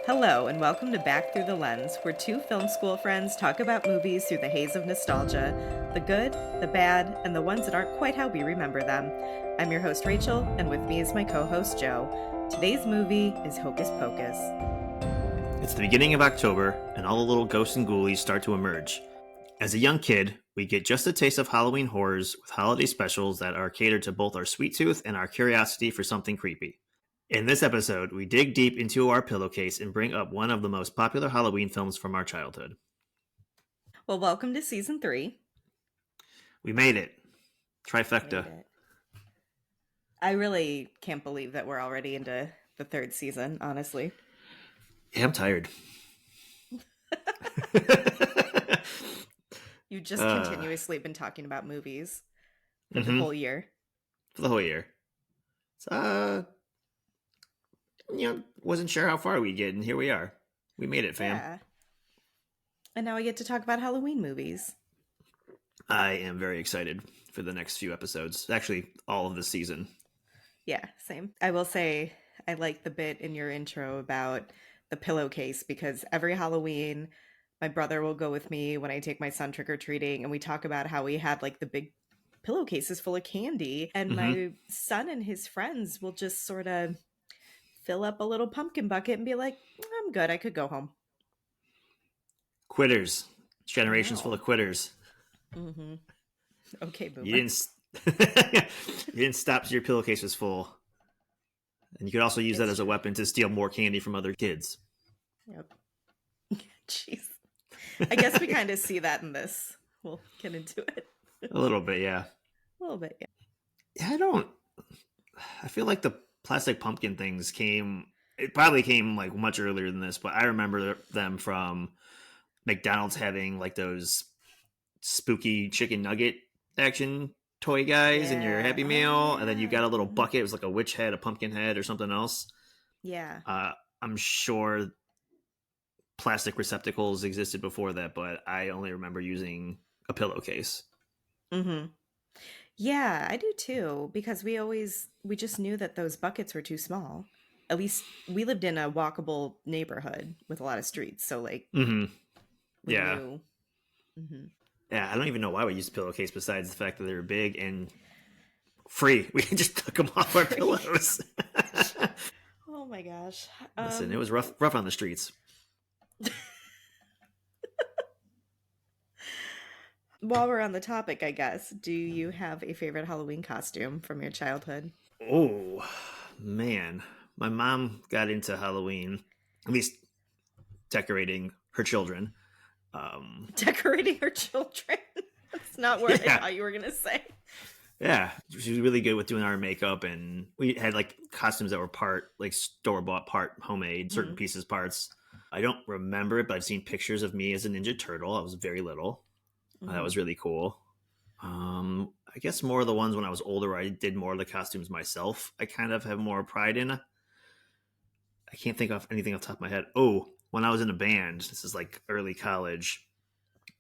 Hello, and welcome to Back Through the Lens, where two film school friends talk about movies through the haze of nostalgia, the good, the bad, and the ones that aren't quite how we remember them. I'm your host, Rachel, and with me is my co host, Joe. Today's movie is Hocus Pocus. It's the beginning of October, and all the little ghosts and ghoulies start to emerge. As a young kid, we get just a taste of Halloween horrors with holiday specials that are catered to both our sweet tooth and our curiosity for something creepy. In this episode, we dig deep into our pillowcase and bring up one of the most popular Halloween films from our childhood. Well, welcome to season 3. We made it. Trifecta. Made it. I really can't believe that we're already into the 3rd season, honestly. Yeah, I'm tired. You just continuously been talking about movies for the whole year. For the whole year. Wasn't sure how far we'd get, and here we are. We made it, fam. Yeah. And now I get to talk about Halloween movies. I am very excited for the next few episodes. Actually, all of the season. Yeah, same. I will say I like the bit in your intro about the pillowcase because every Halloween, my brother will go with me when I take my son trick-or-treating, and we talk about how we had like the big pillowcases full of candy, and my son and his friends will just sort of fill up a little pumpkin bucket and be like, I'm good, I could go home. Quitters. Generations full of quitters. Mm-hmm. Okay, boomer. You didn't stop till your pillowcase was full. And you could also use that as a weapon to steal more candy from other kids. Yep. Jeez. I guess we kind of see that in this. We'll get into it. A little bit, yeah. A little bit, yeah. I feel like the plastic pumpkin things it probably came like much earlier than this, but I remember them from McDonald's having like those spooky chicken nugget action toy guys in your Happy Meal, and then you got a little bucket. It was like a witch head, a pumpkin head, or something else. Yeah. I'm sure plastic receptacles existed before that, but I only remember using a pillowcase. Mm-hmm. Yeah, I do too, because we just knew that those buckets were too small. At least we lived in a walkable neighborhood with a lot of streets, so like we knew. Mm-hmm. Yeah, I don't even know why we used a pillowcase besides the fact that they were big and free. We just took them off our pillows. Oh my gosh. Listen, it was rough on the streets. While we're on the topic, I guess, do you have a favorite Halloween costume from your childhood? Oh, man. My mom got into Halloween, at least decorating her children. Decorating her children? That's not what I thought you were going to say. Yeah, she was really good with doing our makeup, and we had like costumes that were part like store-bought, part homemade, certain pieces, parts. I don't remember it, but I've seen pictures of me as a Ninja Turtle. I was very little. That was really cool. I guess more of the ones when I was older where I did more of the costumes myself, I kind of have more pride in. I can't think of anything off the top of my head. Oh, when I was in a band, this is like early college,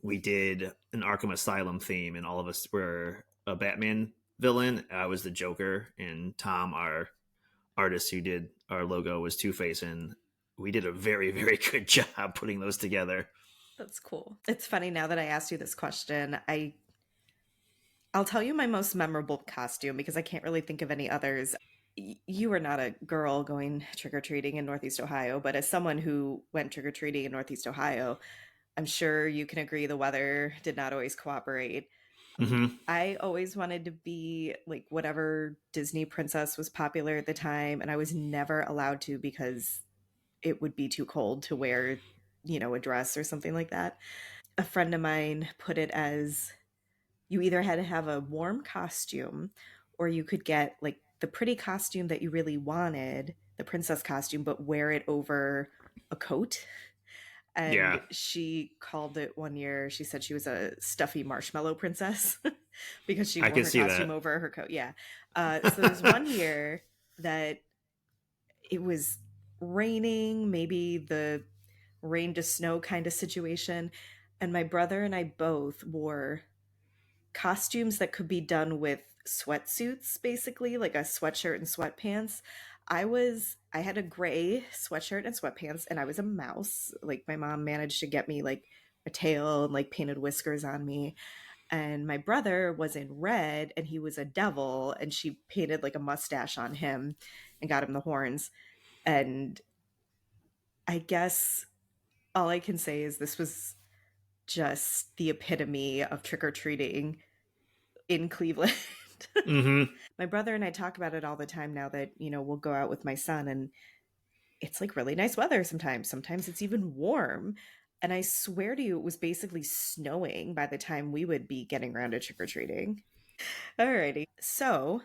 we did an Arkham Asylum theme, and all of us were a Batman villain. I was the Joker, and Tom, our artist who did our logo, was Two-Face, and we did a very, very good job putting those together. That's cool. It's funny now that I asked you this question. I'll tell you my most memorable costume because I can't really think of any others. You were not a girl going trick-or-treating in Northeast Ohio, but as someone who went trick-or-treating in Northeast Ohio, I'm sure you can agree the weather did not always cooperate. Mm-hmm. I always wanted to be like whatever Disney princess was popular at the time, and I was never allowed to because it would be too cold to wear a dress or something like that. A friend of mine put it as you either had to have a warm costume or you could get like the pretty costume that you really wanted, the princess costume, but wear it over a coat. And she called it one year, she said she was a stuffy marshmallow princess because she wore her costume over her coat. Yeah. So there's one year that it was raining, maybe the rain to snow kind of situation. And my brother and I both wore costumes that could be done with sweatsuits, basically, like a sweatshirt and sweatpants. I had a gray sweatshirt and sweatpants, and I was a mouse. Like my mom managed to get me like a tail and like painted whiskers on me. And my brother was in red, and he was a devil, and she painted like a mustache on him and got him the horns. And I guess all I can say is this was just the epitome of trick or treating in Cleveland. Mm-hmm. My brother and I talk about it all the time now that, we'll go out with my son, and it's like really nice weather sometimes. Sometimes it's even warm. And I swear to you, it was basically snowing by the time we would be getting around to trick or treating. Alrighty. So,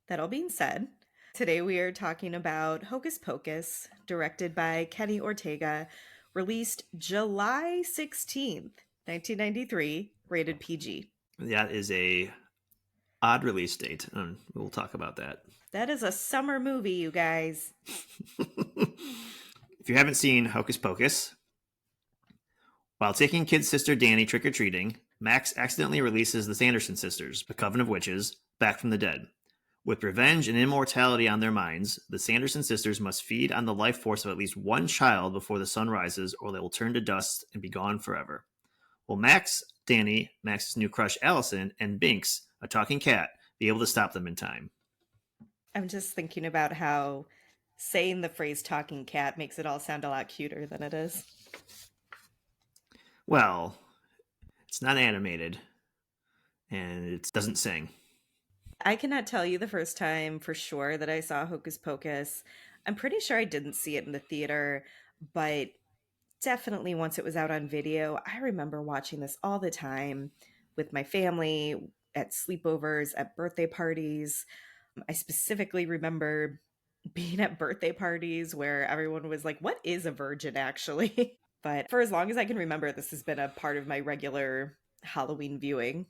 that all being said, today we are talking about Hocus Pocus, directed by Kenny Ortega, released July 16th, 1993, rated PG. That is a odd release date, and we'll talk about that. That is a summer movie, you guys. If you haven't seen Hocus Pocus, while taking kid sister Danny trick or treating, Max accidentally releases the Sanderson sisters, a coven of witches, back from the dead. With revenge and immortality on their minds, the Sanderson sisters must feed on the life force of at least one child before the sun rises, or they will turn to dust and be gone forever. Will Max, Danny, Max's new crush Allison, and Binks, a talking cat, be able to stop them in time? I'm just thinking about how saying the phrase talking cat makes it all sound a lot cuter than it is. Well, it's not animated, and it doesn't sing. I cannot tell you the first time for sure that I saw Hocus Pocus. I'm pretty sure I didn't see it in the theater, but definitely once it was out on video, I remember watching this all the time with my family at sleepovers, at birthday parties. I specifically remember being at birthday parties where everyone was like, "What is a virgin actually?" But for as long as I can remember, this has been a part of my regular Halloween viewing.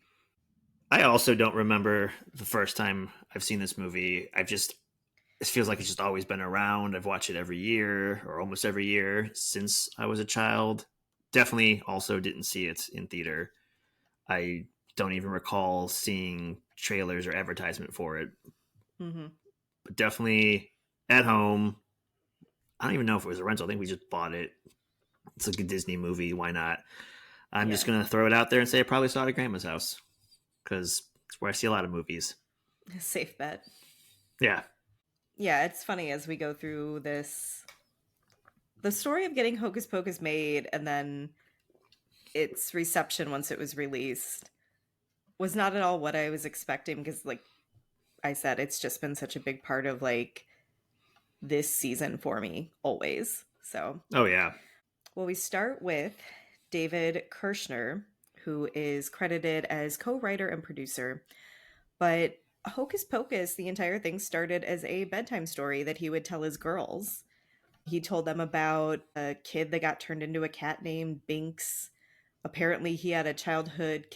I also don't remember the first time I've seen this movie. It feels like it's just always been around. I've watched it every year or almost every year since I was a child. Definitely also didn't see it in theater. I don't even recall seeing trailers or advertisement for it, Hmm. but definitely at home. I don't even know if it was a rental. I think we just bought it. It's like a Disney movie. Why not? I'm just Yeah, going to throw it out there and say I probably saw it at grandma's house because it's where I see a lot of movies. safe bet. Yeah. Yeah, it's funny as we go through this the story of getting Hocus Pocus made and then its reception once it was released was not at all what I was expecting because like I said, it's just been such a big part of like this season for me always. So, Oh, yeah. well, we start with David Kirshner, who is credited as co-writer and producer. But Hocus Pocus, the entire thing started as a bedtime story that he would tell his girls. He told them about a kid that got turned into a cat named Binks. Apparently, he had a childhood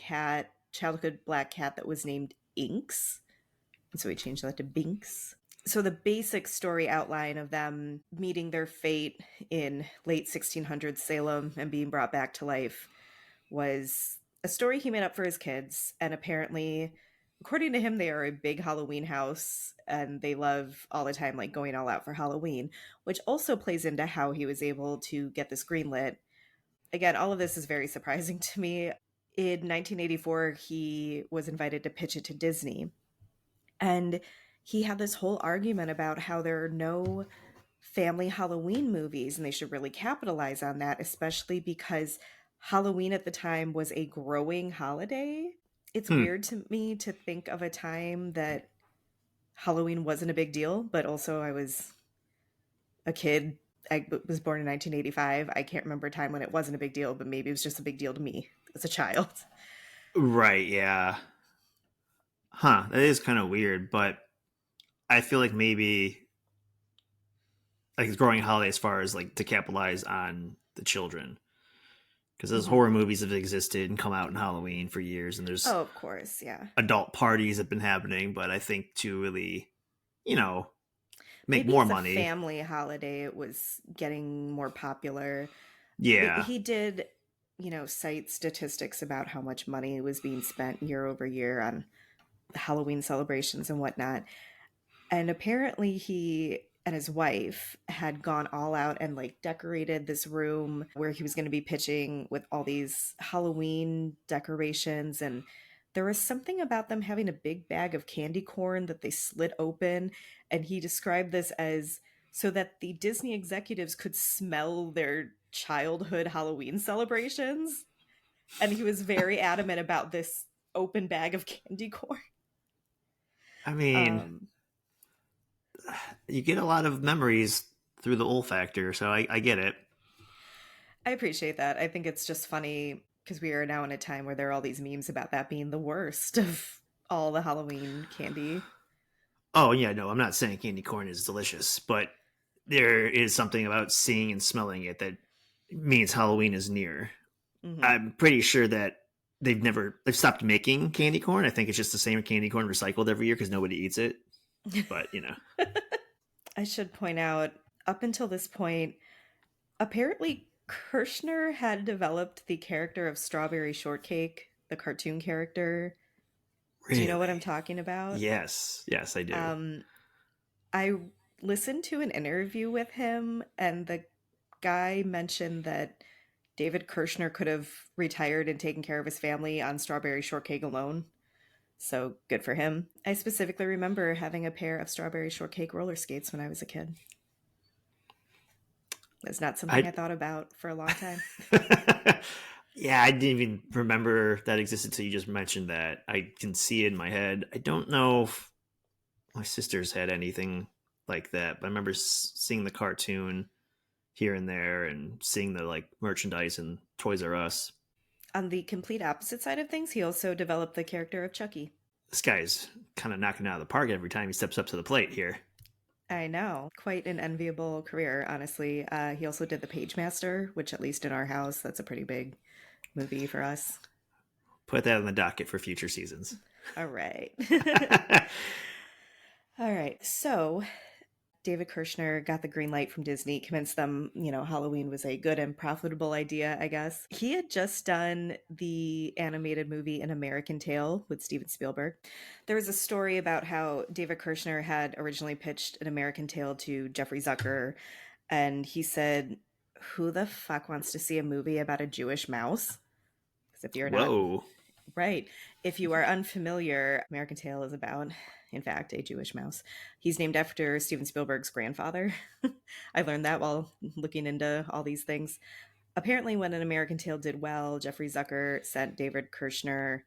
black cat that was named Inks. And so he changed that to Binks. So the basic story outline of them meeting their fate in late 1600s Salem and being brought back to life was a story he made up for his kids. And apparently, according to him, they are a big Halloween house and they love all the time, like going all out for Halloween, which also plays into how he was able to get this greenlit. Again, all of this is very surprising to me. In 1984, he was invited to pitch it to Disney. And he had this whole argument about how there are no family Halloween movies and they should really capitalize on that, especially because Halloween at the time was a growing holiday. It's Hmm. weird to me to think of a time that Halloween wasn't a big deal, but also I was a kid. I was born in 1985. I can't remember a time when it wasn't a big deal, but maybe it was just a big deal to me as a child. Right. Yeah. Huh. That is kind of weird, but I feel like maybe like it's growing holiday as far as like to capitalize on the children because those Hmm. horror movies have existed and come out in Halloween for years, and there's Oh, of course, yeah. adult parties have been happening. But I think to really, you know, make Maybe more as a money. family holiday, it was getting more popular. But Yeah. he did, cite statistics about how much money was being spent year over year on Halloween celebrations and whatnot. And apparently, he and his wife had gone all out and like decorated this room where he was going to be pitching with all these Halloween decorations. And there was something about them having a big bag of candy corn that they slid open. And he described this as so that the Disney executives could smell their childhood Halloween celebrations. And he was very adamant about this open bag of candy corn. I mean, Um, you get a lot of memories through the olfactor, so I get it. I appreciate that. I think it's just funny because we are now in a time where there are all these memes about that being the worst of all the Halloween candy. Oh yeah, no, I'm not saying candy corn is delicious, but there is something about seeing and smelling it that means Halloween is near. Hmm. I'm pretty sure that they've stopped making candy corn. I think it's just the same candy corn recycled every year because nobody eats it. But I should point out, up until this point, apparently Kirshner had developed the character of Strawberry Shortcake, the cartoon character. Do you know what I'm really, talking about? yes, I do. Um, I listened to an interview with him, and the guy mentioned that David Kirshner could have retired and taken care of his family on Strawberry Shortcake alone. So good for him. I specifically remember having a pair of Strawberry Shortcake roller skates when I was a kid. It's not something I I thought about for a long time. yeah, I didn't even remember that existed until you just mentioned that. I can see it in my head. I don't know if my sisters had anything like that, but I remember seeing the cartoon here and there and seeing the like merchandise and Toys R Us. On the complete opposite side of things, he also developed the character of Chucky. This guy's kind of knocking it out of the park every time he steps up to the plate here. I know. Quite an enviable career, honestly. He also did The Pagemaster, which, at least in our house, that's a pretty big movie for us. Put that on the docket for future seasons. All right. All right. So David Kirshner got the green light from Disney, convinced them, Halloween was a good and profitable idea, I guess. He had just done the animated movie An American Tail with Steven Spielberg. There was a story about how David Kirshner had originally pitched An American Tail to Jeffrey Zucker, and he said, "Who the fuck wants to see a movie about a Jewish mouse?" Because if you're not Whoa. right. If you are unfamiliar, American Tail is about, in fact, a Jewish mouse. He's named after Steven Spielberg's grandfather. I learned that while looking into all these things. Apparently, when An American Tail did well, Jeffrey Zucker sent David Kirshner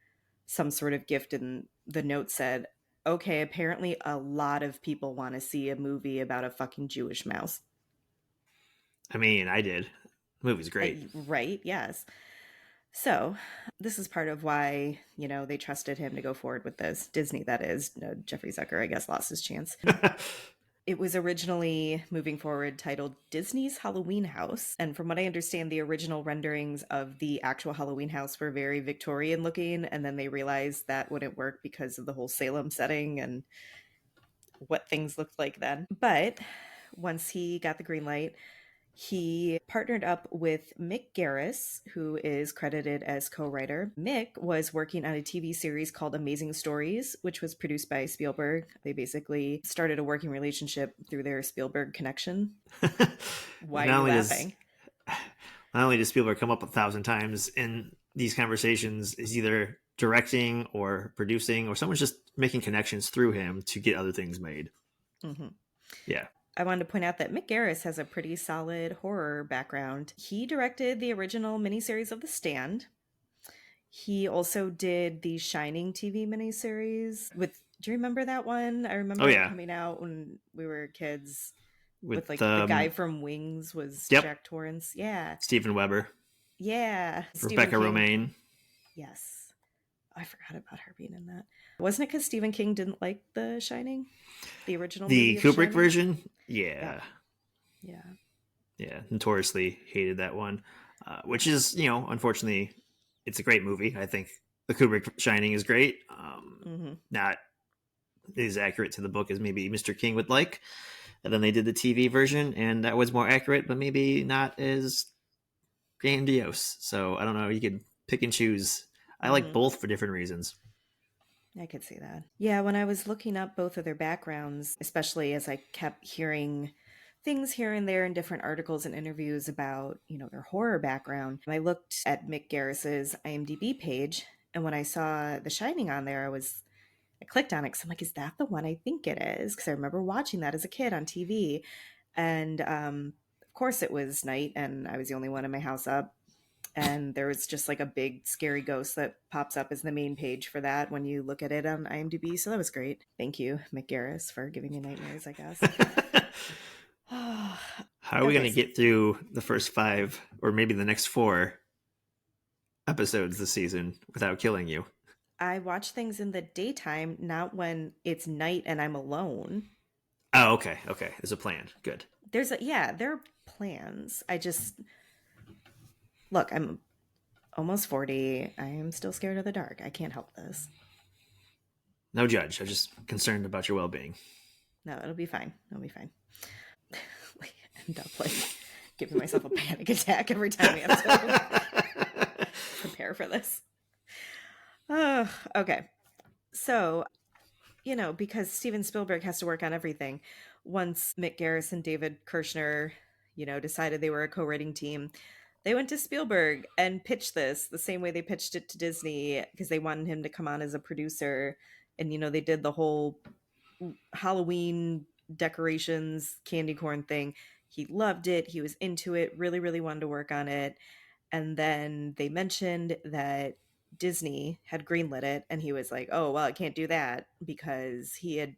some sort of gift, and the note said, "Okay, apparently a lot of people want to see a movie about a fucking Jewish mouse." I mean, I did. The movie's great. Right? Yes. So, this is part of why, they trusted him to go forward with this. Disney, that is. Jeffrey Zucker, I guess, lost his chance. It was originally moving forward titled Disney's Halloween House. And from what I understand, the original renderings of the actual Halloween house were very Victorian looking. And then they realized that wouldn't work because of the whole Salem setting and what things looked like then. But once he got the green light, he partnered up with Mick Garris, who is credited as co writer. Mick was working on a TV series called Amazing Stories, which was produced by Spielberg. They basically started a working relationship through their Spielberg connection. Why are not you only does laughing? not only does Spielberg come up 1,000 times in these conversations, is either directing or producing, or someone's just making connections through him to get other things made. Mm-hmm. Yeah. I wanted to point out that Mick Garris has a pretty solid horror background. He directed the original miniseries of The Stand. He also did the Shining TV miniseries with, do you remember that one? I Oh remember it yeah. coming out when we were kids with With like the guy from Wings was yep, Jack Torrance. Yeah. Steven Weber, Yeah. Stephen Rebecca King. Romaine. Yes. I forgot about her being in that. Wasn't it because Stephen King didn't like The Shining? The original movie The of Kubrick Shining? version, Yep. yeah, Yeah. yeah, notoriously hated that one, which is, unfortunately, it's a great movie. I think the Kubrick Shining is great. Mm-hmm. Not as accurate to the book as maybe Mr. King would like. And then they did the TV version, and that was more accurate, but maybe not as grandiose. So I don't know. You could pick and choose. I like Mm-hmm. both for different reasons. I could see that. Yeah, when I was looking up both of their backgrounds, especially as I kept hearing things here and there in different articles and interviews about, their horror background, I looked at Mick Garris's IMDb page, and when I saw The Shining on there, I clicked on it because I'm like, is that the one I think it is? Because I remember watching that as a kid on TV. And of course, it was night, and I was the only one in my house up. And there was just like a big scary ghost that pops up as the main page for that when you look at it on IMDb. So that was great. Thank you, Mick Garris, for giving me nightmares, I guess. How are we going Okay, to so get through the first 5 or maybe the next 4 episodes this season without killing you? I watch things in the daytime, not when it's night and I'm alone. Oh, okay. Okay. There's a plan. Good. Yeah, there are plans. I just, look, I'm almost 40. I am still scared of the dark. I can't help this. No judge. I'm just concerned about your well being. No, it'll be fine. It'll be fine. I end up like giving myself a panic attack every time we have to prepare for this. Okay. So, because Steven Spielberg has to work on everything, once Mick Garris and David Kirshner, decided they were a co-writing team, they went to Spielberg and pitched this the same way they pitched it to Disney because they wanted him to come on as a producer. And, they did the whole Halloween decorations, candy corn thing. He loved it. He was into it, really, really wanted to work on it. And then they mentioned that Disney had greenlit it, and he was like, oh, well, I can't do that because he had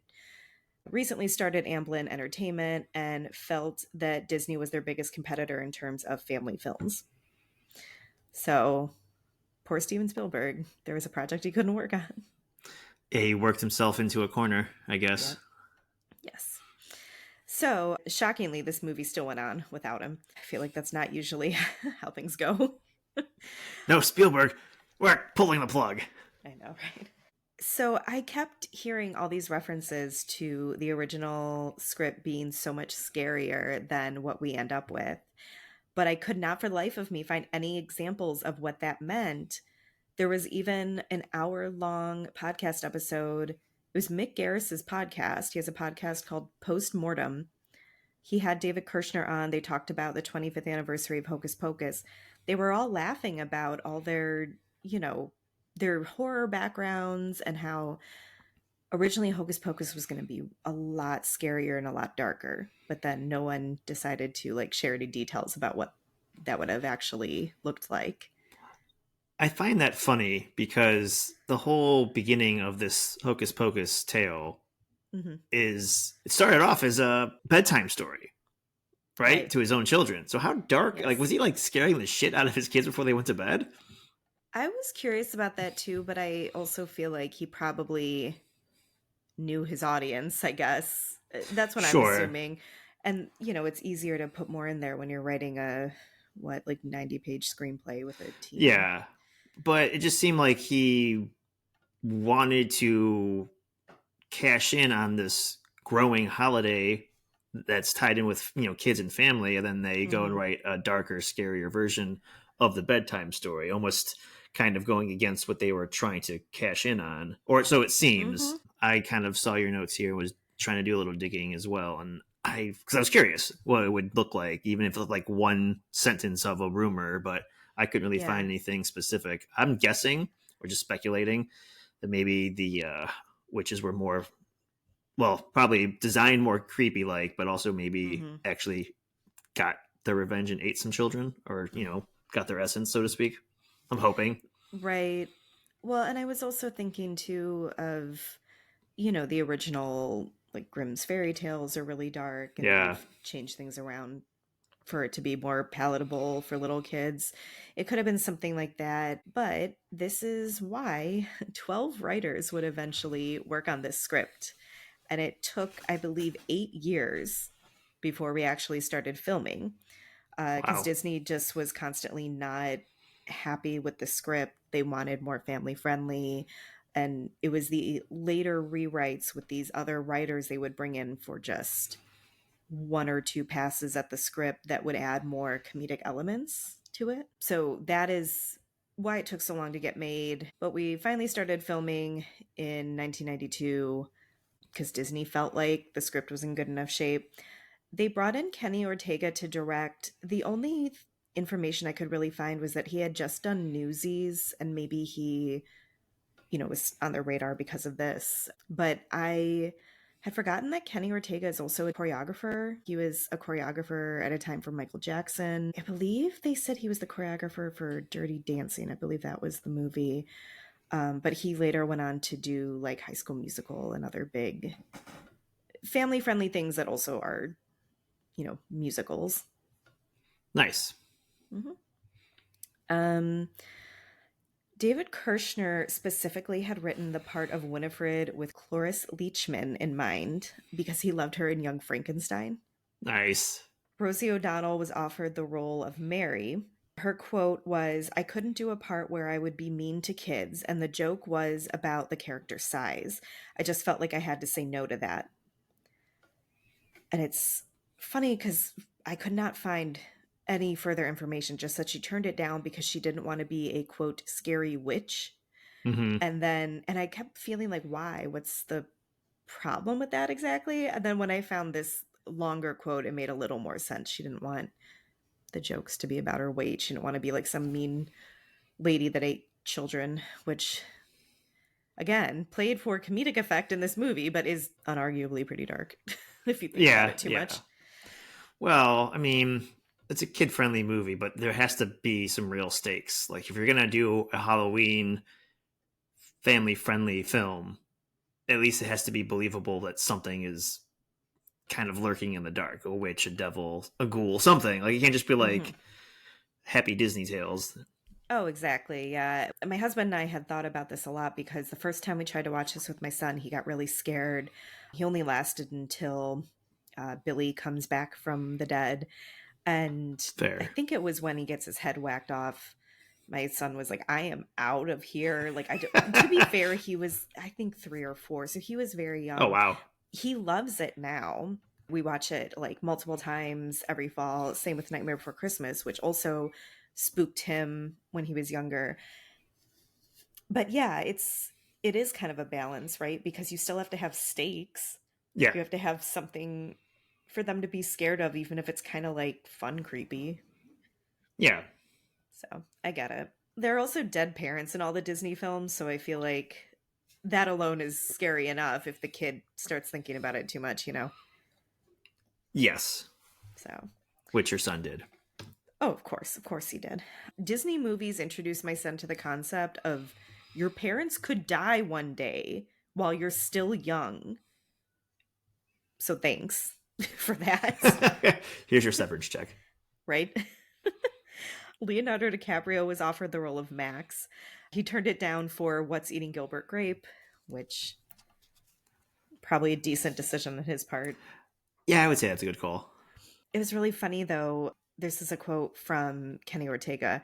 recently started Amblin Entertainment and felt that Disney was their biggest competitor in terms of family films. So poor Steven Spielberg, there was a project he couldn't work on. He worked himself into a corner, I guess. Yep. Yes. So, shockingly, this movie still went on without him. I feel like that's not usually how things go. No, Spielberg, we're pulling the plug. I know, right? So, I kept hearing all these references to the original script being so much scarier than what we end up with. But I could not for the life of me find any examples of what that meant. There was even an hour-long podcast episode. It was Mick Garris's podcast. He has a podcast called Post Mortem. He had David Kirshner on. They talked about the 25th anniversary of Hocus Pocus. They were all laughing about all their horror backgrounds and how originally Hocus Pocus was going to be a lot scarier and a lot darker. But then no one decided to share any details about what that would have actually looked like. I find that funny because the whole beginning of this Hocus Pocus tale Mm-hmm. it started off as a bedtime story, right? Right. To his own children. So how dark, was Yes. he scaring the shit out of his kids before they went to bed? I was curious about that too, but I also feel like he probably knew his audience, I guess. That's what I'm Sure. assuming. And, it's easier to put more in there when you're writing a, 90-page screenplay with a team. Yeah. But it just seemed like he wanted to cash in on this growing holiday that's tied in with kids and family, and then they go and Mm-hmm. write a darker, scarier version of the bedtime story, almost kind of going against what they were trying to cash in on, or so it seems. Mm-hmm. I kind of saw your notes here, was trying to do a little digging as well, and because I was curious what it would look like, even if it was one sentence of a rumor, but I couldn't really Yeah. find anything specific. I'm guessing, or just speculating, that maybe the witches were more, well, probably designed more creepy but also maybe Mm-hmm. actually got their revenge and ate some children, or got their essence, so to speak. I'm hoping. Right. Well, and I was also thinking too of, the original Grimm's fairy tales are really dark and Yeah. they've changed things around for it to be more palatable for little kids. It could have been something like that, but this is why 12 writers would eventually work on this script. And it took, I believe, 8 years before we actually started filming because Wow. Disney just was constantly not happy with the script. They wanted more family friendly. And it was the later rewrites with these other writers they would bring in for just one or two passes at the script that would add more comedic elements to it. So that is why it took so long to get made. But we finally started filming in 1992 because Disney felt like the script was in good enough shape. They brought in Kenny Ortega to direct. The only information I could really find was that he had just done Newsies and maybe he, was on their radar because of this. But I had forgotten that Kenny Ortega is also a choreographer. He was a choreographer at a time for Michael Jackson. I believe they said he was the choreographer for Dirty Dancing. I believe that was the movie. But he later went on to do like High School Musical and other big family friendly things that also are, musicals. Nice. Mm-hmm. Um, David Kirshner specifically had written the part of Winifred with Cloris Leachman in mind because he loved her in Young Frankenstein. Nice. Rosie O'Donnell was offered the role of Mary. Her quote was, "I couldn't do a part where I would be mean to kids, and the joke was about the character's size. I just felt like I had to say no to that." And it's funny because I could not find any further information, just that she turned it down because she didn't want to be a quote scary witch. Mm-hmm. And I kept feeling like, why? What's the problem with that exactly? And then when I found this longer quote, it made a little more sense. She didn't want the jokes to be about her weight. She didn't want to be like some mean lady that ate children, which again played for comedic effect in this movie, but is unarguably pretty dark if you think about Yeah, it too yeah. much. Well, I mean, it's a kid-friendly movie, but there has to be some real stakes. Like if you're gonna do a Halloween family-friendly film, at least it has to be believable that something is kind of lurking in the dark, a witch, a devil, a ghoul, something. Like it can't just be Mm-hmm. like happy Disney tales. Oh, exactly. Yeah. My husband and I had thought about this a lot because the first time we tried to watch this with my son, he got really scared. He only lasted until Billy comes back from the dead. And I Fair. think it was when he gets his head whacked off. My son was like, "I am out of here." Like, to be fair, he was, I think, 3 or 4. So he was very Oh young. wow. He loves it now. We watch it like multiple times every fall. Same with Nightmare Before Christmas, which also spooked him when he was younger. But yeah, it is kind of a balance, right? Because you still have to have stakes. Yeah. You have to have something for them to be scared of, even if it's kind of like fun creepy. Yeah. So I get it. There are also dead parents in all the Disney films, so I feel like that alone is scary enough if the kid starts thinking about it too much. Yes. So, Which your son did. oh, of course he did. Disney movies introduced my son to the concept of your parents could die one day while you're still young. So thanks for that, Here's your severance check. right? Leonardo DiCaprio was offered the role of Max. He turned it down for What's Eating Gilbert Grape, which probably a decent decision on his part. Yeah, I would say that's a good call. It was really funny though. This is a quote from Kenny Ortega.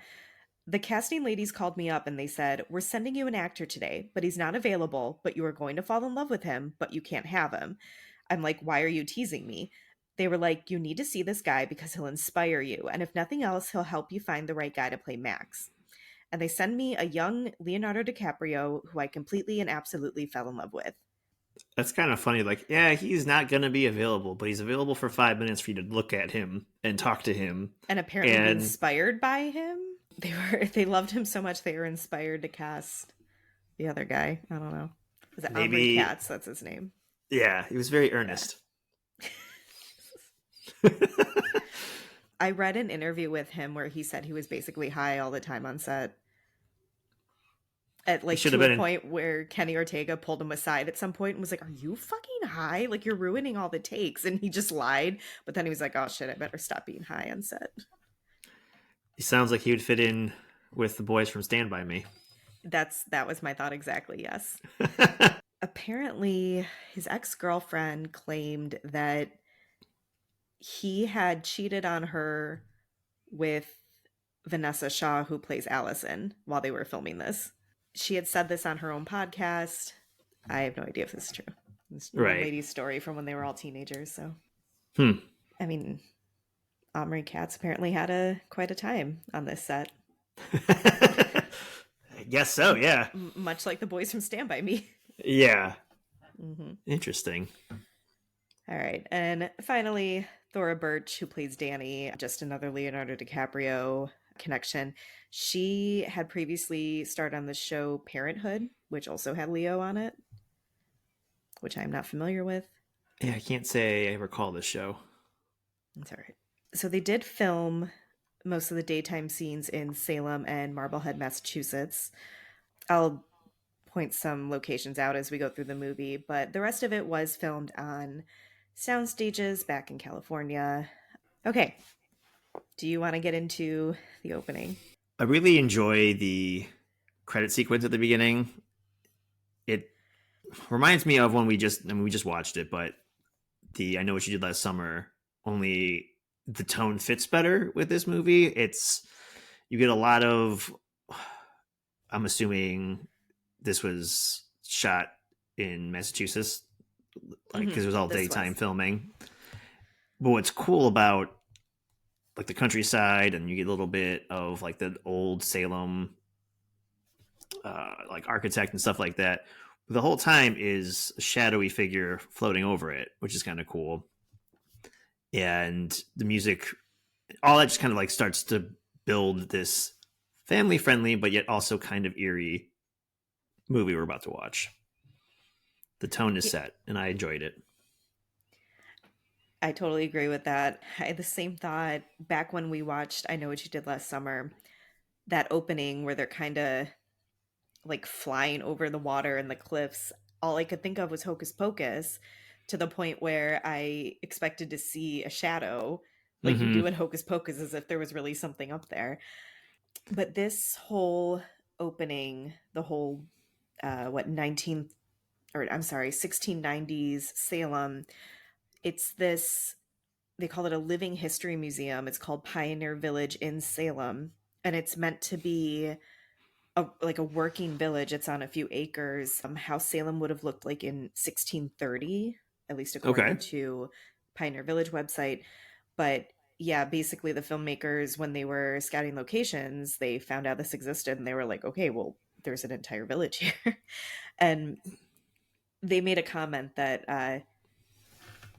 "The casting ladies called me up and they said, 'We're sending you an actor today, but he's not available, but you are going to fall in love with him, but you can't have him.' I'm like, 'Why are you teasing me?' They were like, 'You need to see this guy because he'll inspire you. And if nothing else, he'll help you find the right guy to play Max.' And they send me a young Leonardo DiCaprio who I completely and absolutely fell in love with." That's kind of funny. Like, yeah, he's not going to be available, but he's available for 5 minutes for you to look at him and talk to him. And apparently be And inspired by him. They loved him so much they were inspired to cast the other guy. I don't know. Is it Omri maybe, Katz? That's his name. yeah, he was very Yeah. earnest. I read an interview with him where he said he was basically high all the time on set. At He like should have to a been in, point where Kenny Ortega pulled him aside at some point and was like, "Are you fucking high? Like you're ruining all the takes." And he just lied. But then he was like, "Oh shit, I better stop being high on set." he sounds like he would fit in with the boys from Stand By Me. That was my thought exactly, yes. Apparently, his ex-girlfriend claimed that he had cheated on her with Vanessa Shaw, who plays Allison, while they were filming this. She had said this on her own podcast. I have no idea if this is true. It's one Right. lady's story from when they were all teenagers. So, Hmm. I mean, Omri Katz apparently had quite a time on this set. I guess so. Yeah. Much like the boys from Stand By Me. Yeah. Hmm. Interesting. All right. And finally, Thora Birch, who plays Danny, just another Leonardo DiCaprio connection. She had previously starred on the show Parenthood, which also had Leo on it, which I'm not familiar with. Yeah, I can't say I recall this show. That's all right. So they did film most of the daytime scenes in Salem and Marblehead, Massachusetts. I'll point some locations out as we go through the movie, but the rest of it was filmed on sound stages back in California. Okay, do you want to get into the opening? I really enjoy the credit sequence at the beginning. It reminds me of when we just watched it, but the I Know What You Did Last Summer, only the tone fits better with this movie. It's you get a lot of I'm assuming this was shot in Massachusetts, like Mm-hmm. because it was all This daytime was. filming. But what's cool about like the countryside, and you get a little bit of like the old Salem, like architect and stuff like that. The whole time is a shadowy figure floating over it, which is kind of cool. And the music, all that just kind of like starts to build this family friendly, but yet also kind of eerie movie we're about to watch. The tone is Yeah, set, and I enjoyed it. I totally agree with that. I had the same thought back when we watched I Know What You Did Last Summer. That opening where they're kind of like flying over the water and the cliffs, all I could think of was Hocus Pocus, to the point where I expected to see a shadow like you do Mm-hmm. in Hocus Pocus, as if there was really something up there. But this whole opening, the whole what 19th, or I'm sorry, 1690s Salem, it's this, they call it a living history museum. It's called Pioneer Village in Salem, and it's meant to be like a working village. It's on a few acres. How Salem would have looked like in 1630, at least according Okay, to Pioneer Village website. But yeah, basically the filmmakers, when they were scouting locations, they found out this existed and they were like, okay, well, there's an entire village here. And they made a comment that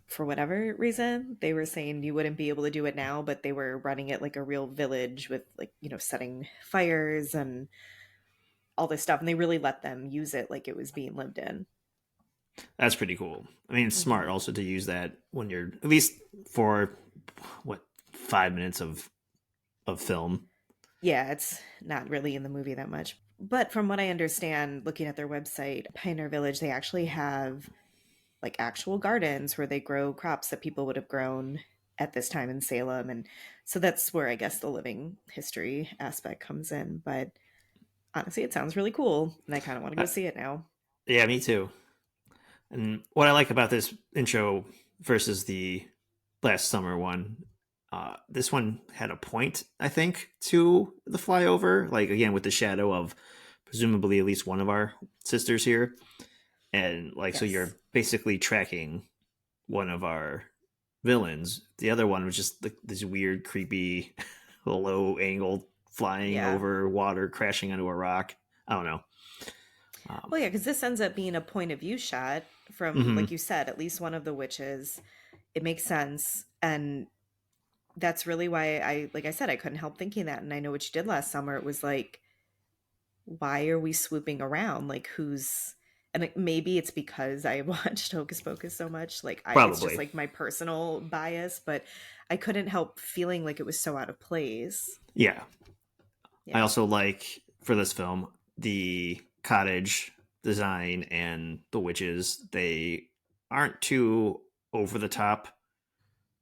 for whatever reason, they were saying you wouldn't be able to do it now, but they were running it like a real village with, like, setting fires and all this stuff, and they really let them use it like it was being lived in. that's pretty cool. I mean, it's smart Hmm. also to use that when you're at least for what 5 minutes of film. Yeah, it's not really in the movie that much. But from what I understand, looking at their website, Pioneer Village, they actually have like actual gardens where they grow crops that people would have grown at this time in Salem. And so that's where I guess the living history aspect comes in. But honestly, it sounds really cool. And I kind of want to go Uh, see it now. yeah, me too. And what I like about this intro versus the last summer one, this one had a point, I think, to the flyover. Like again, with the shadow of presumably at least one of our sisters here, and like so Yes. you're basically tracking one of our villains. The other one was just like this weird, creepy, low angle flying Yeah. over water, crashing onto a rock. I don't know. Well, yeah, because this ends up being a point of view shot from, Mm-hmm. like you said, at least one of the witches. It makes sense. And that's really why like I said, I couldn't help thinking that. And I Know What You Did Last Summer, it was like, why are we swooping around? Like, who's, and maybe it's because I watched Hocus Pocus so much. Like, it's just Probably. like my personal bias, but I couldn't help feeling like it was so out of place. Yeah. I Yeah. also like for this film the cottage design and the witches. They aren't too over the top,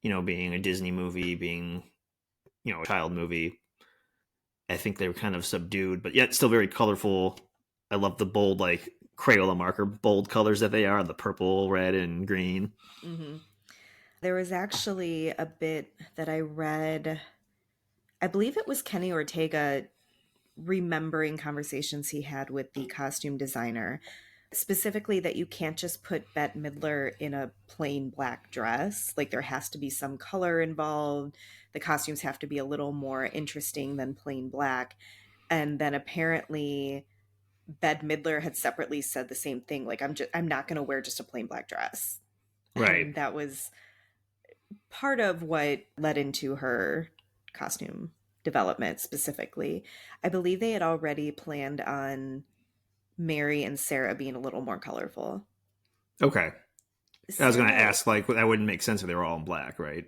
being a Disney movie, being, a child movie. I think they were kind of subdued, but yet still very colorful. I love the bold, like Crayola marker, bold colors that they are, the purple, red, and green. Hmm. There was actually a bit that I read. I believe it was Kenny Ortega remembering conversations he had with the costume designer, specifically that you can't just put Bette Midler in a plain black dress. Like, there has to be some color involved. The costumes have to be a little more interesting than plain black. And then apparently Bette Midler had separately said the same thing. Like, I'm not going to wear just a plain black dress. Right. And that was part of what led into her costume development specifically. I believe they had already planned on Mary and Sarah being a little more colorful. Okay. I was going to Sarah, ask, like, that wouldn't make sense if they were all in black, right?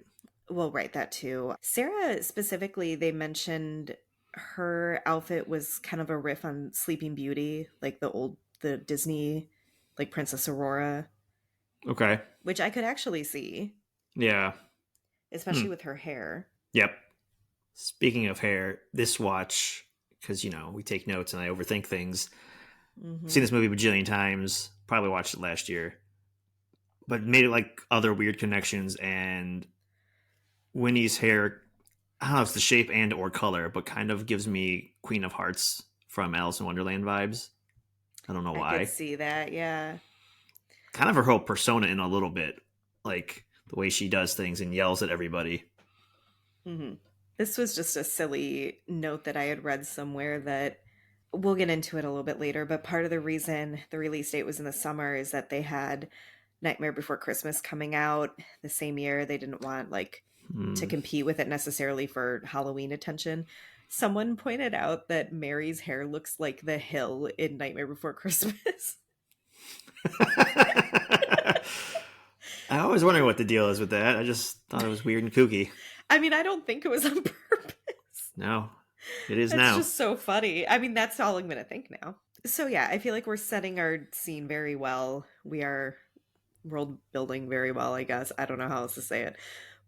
we'll write that too. Sarah specifically, they mentioned her outfit was kind of a riff on Sleeping Beauty, like the Disney, like Princess Aurora, Okay. which I could actually see, Yeah. Hmm. especially with her hair. Yep. Speaking of hair, this watch, because, we take notes and I overthink things. I've Hmm. seen this movie a bajillion times, probably watched it last year, but made it like other weird connections. And Winnie's hair, I don't know if it's the shape and or color, but kind of gives me Queen of Hearts from Alice in Wonderland vibes. I don't know I could why. see that, yeah. Kind of her whole persona in a little bit, like the way she does things and yells at everybody. Hmm. This was just a silly note that I had read somewhere that we'll get into it a little bit later, but part of the reason the release date was in the summer is that they had Nightmare Before Christmas coming out the same year. They didn't want like to Hmm. compete with it necessarily for Halloween attention. Someone pointed out that Mary's hair looks like the hill in Nightmare Before Christmas. I always wonder what the deal is with that. I just thought it was weird and kooky. I mean, I don't think it was on purpose. No, it is It's now. just so funny. I mean, that's all I'm going to think now. So, yeah, I feel like we're setting our scene very well. We are world building very well, I guess. I don't know how else to say it.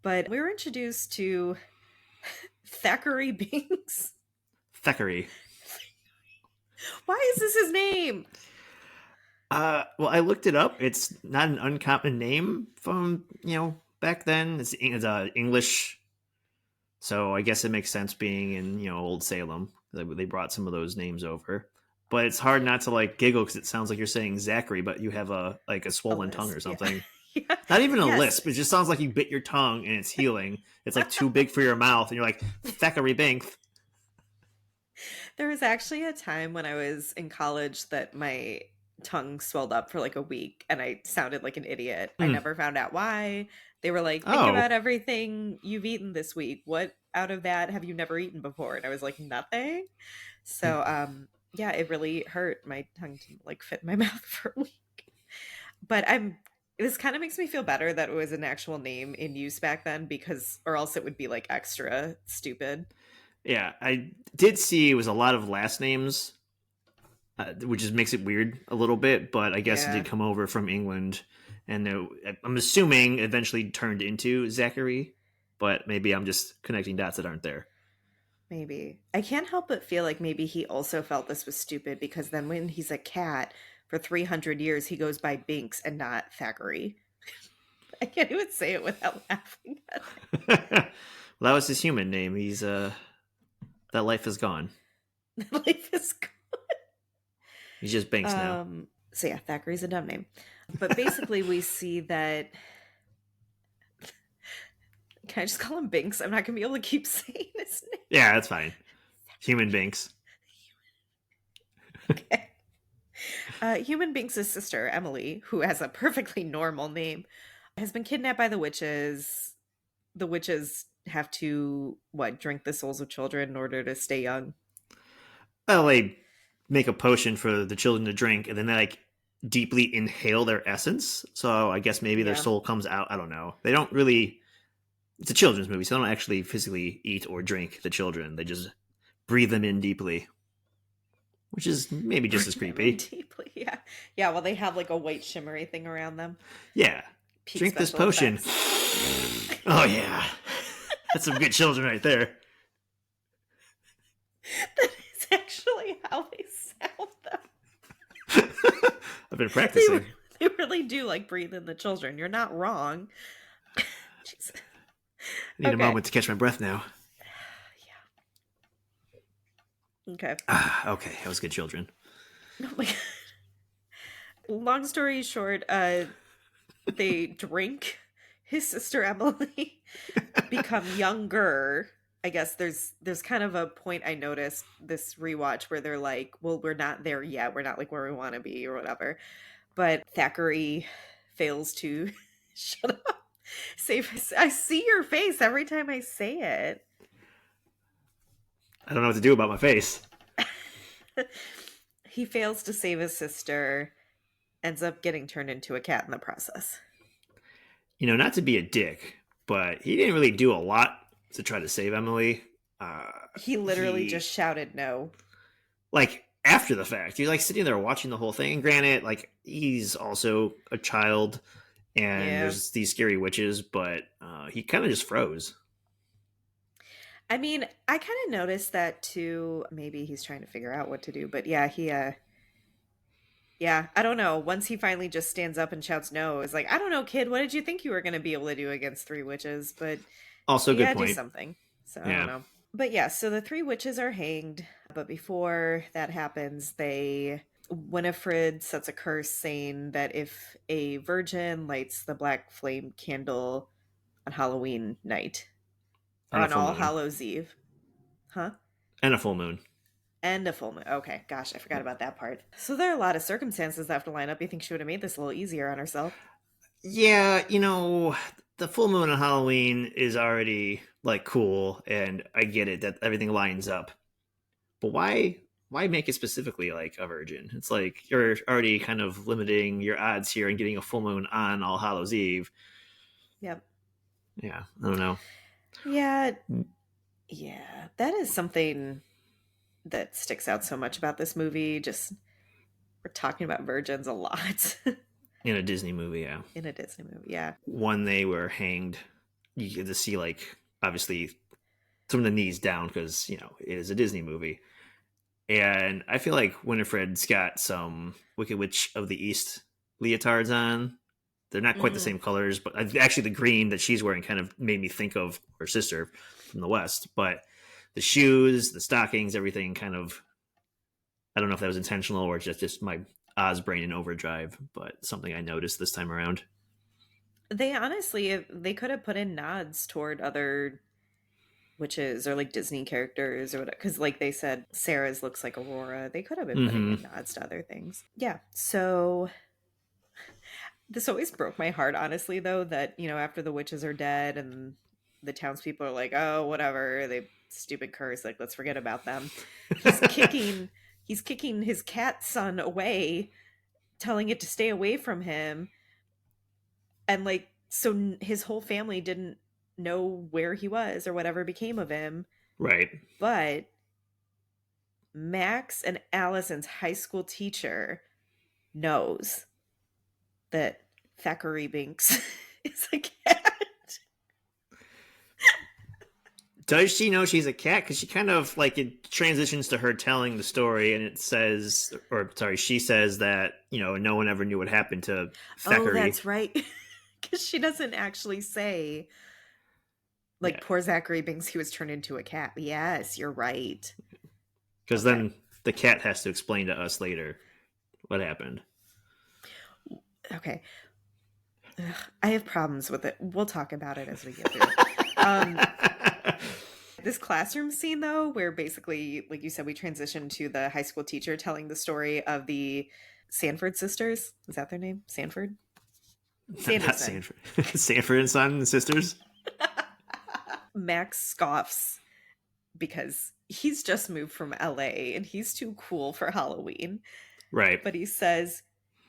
But we were introduced to Thackeray Binks. Thackeray. Why is this his name? Well, I looked it up. It's not an uncommon name from back then. It's English, so I guess it makes sense being in Old Salem. They brought some of those names over, but it's hard not to like giggle because it sounds like you're saying Zachary, but you have a A swollen tongue or lisp, yeah. something. Yeah. Not even a Yes. lisp. It just sounds like you bit your tongue and it's healing. It's like too big for your mouth, and you're like Thackeray Binks. There was actually a time when I was in college that my tongue swelled up for like a week and I sounded like an idiot. I Mm. never found out why. They were like, think Oh, about everything you've eaten this week. What out of that have you never eaten before? And I was like, nothing. So, yeah, it really hurt. My tongue didn't like fit in my mouth for a week. But this kind of makes me feel better that it was an actual name in use back then because, or else it would be like extra stupid. yeah. I did see it was a lot of last names, which just makes it weird a little bit. But I guess it did Yeah, come over from England, and I'm assuming eventually turned into Zachary. But maybe I'm just connecting dots that aren't there. maybe. I can't help but feel like maybe he also felt this was stupid because then when he's a cat for 300 years, he goes by Binks and not Thackeray. I can't even say it without laughing at Well, that was his human name. He's that life is gone. it. Life is He's just Banks now. so yeah, Thackeray's a dumb name. But basically we see that can I just call him Binks? I'm not gonna be able to keep saying his name. Yeah, that's fine. Human Banks. Okay. Human Binks' sister, Emily, who has a perfectly normal name, has been kidnapped by the witches. The witches have to, what, drink the souls of children in order to stay young? Well, they make a potion for the children to drink, and then they like deeply inhale their essence. So I guess maybe their Yeah, soul comes out. I don't know. They don't really. It's a children's movie, so they don't actually physically eat or drink the children. They just breathe them in deeply, which is maybe just as breathe them in creepy. deeply. Yeah. Yeah, well, they have like a white shimmery thing around them. Yeah, Peak drink this special potion. effects. Oh yeah, that's some good children right there. That is actually how they sound, I've been though. practicing. They really do like breathe in the children. You're not wrong. Jeez. I need a Okay. moment to catch my breath now. Yeah. Okay. Okay, that was good children. Oh my God. Long story short, they drink his sister Emily, become younger. I guess there's kind of a point I noticed this rewatch where they're like, well, we're not there yet. We're not like where we want to be or whatever. But Thackeray fails to shut up. Save. I see your face every time I say it. I don't know what to do about my face. He fails to save his sister, ends up getting turned into a cat in the process. Not to be a dick, but he didn't really do a lot to try to save Emily. He literally just He shouted no. like after the fact, you're like sitting there watching the whole thing. And granted, like he's also a child, and Yeah. there's these scary witches, but he kind of just froze. I mean, I kind of noticed that too. Maybe he's trying to figure out what to do, but yeah, yeah, I don't know. Once he finally just stands up and shouts no, it's like, I don't know, kid, what did you think you were going to be able to do against three witches? But Also, you good gotta do point. something. So I don't Yeah, know. But yeah, so the three witches are hanged. But before that happens, Winifred sets a curse saying that if a virgin lights the black flame candle on Halloween night, or on a on full All moon, Hallows Eve, huh? and a full moon. And a full moon. Okay, gosh, I forgot about that part. So there are a lot of circumstances that have to line up. You think she would have made this a little easier on herself? Yeah, the full moon on Halloween is already like cool, and I get it that everything lines up. But why make it specifically like a virgin? It's like you're already kind of limiting your odds here and getting a full moon on All Hallows Eve. Yep. Yeah, I don't know. Yeah, yeah. That is something that sticks out so much about this movie. Just we're talking about virgins a lot In a Disney movie, yeah. in a Disney movie. Yeah. When they were hanged, you get to see like obviously some of the knees down because it is a Disney movie. And I feel like Winifred's got some Wicked Witch of the East leotards on. They're not quite the Mm. same colors, but actually the green that she's wearing kind of made me think of her sister from the West. But the shoes, the stockings, everything kind of, I don't know if that was intentional or just my Oz brain in overdrive, but something I noticed this time around. They honestly, they could have put in nods toward other witches or like Disney characters or whatever. Because, like they said, Sarah's looks like Aurora. They could have been putting Mm-hmm. in nods to other things. Yeah. So this always broke my heart, honestly, though, that, after the witches are dead and the townspeople are like, oh, whatever, they stupid curse, like, let's forget about them. He's kicking, he's kicking his cat son away, telling it to stay away from him. And, like, so his whole family didn't know where he was or whatever became of him. Right. But Max and Allison's high school teacher knows that Thackeray Binks is a cat. Does she know she's a cat? Because she kind of like it transitions to her telling the story, and it says, or sorry, she says that no one ever knew what happened to Oh, Thackeray. that's right. Because she doesn't actually say, Yeah, like, poor Zachary Binks, he was turned into a cat. Yes, you're right. because Okay. then the cat has to explain to us later what happened. Okay. Ugh, I have problems with it. We'll talk about it as we get through it. Um, this classroom scene, though, where basically, like you said, we transition to the high school teacher telling the story of the Sanford sisters. Is that their name? Sanford? Not Sanderson. Sanford. Sanford and Son and Sisters. Max scoffs because he's just moved from LA and he's too cool for Halloween. Right. But he says,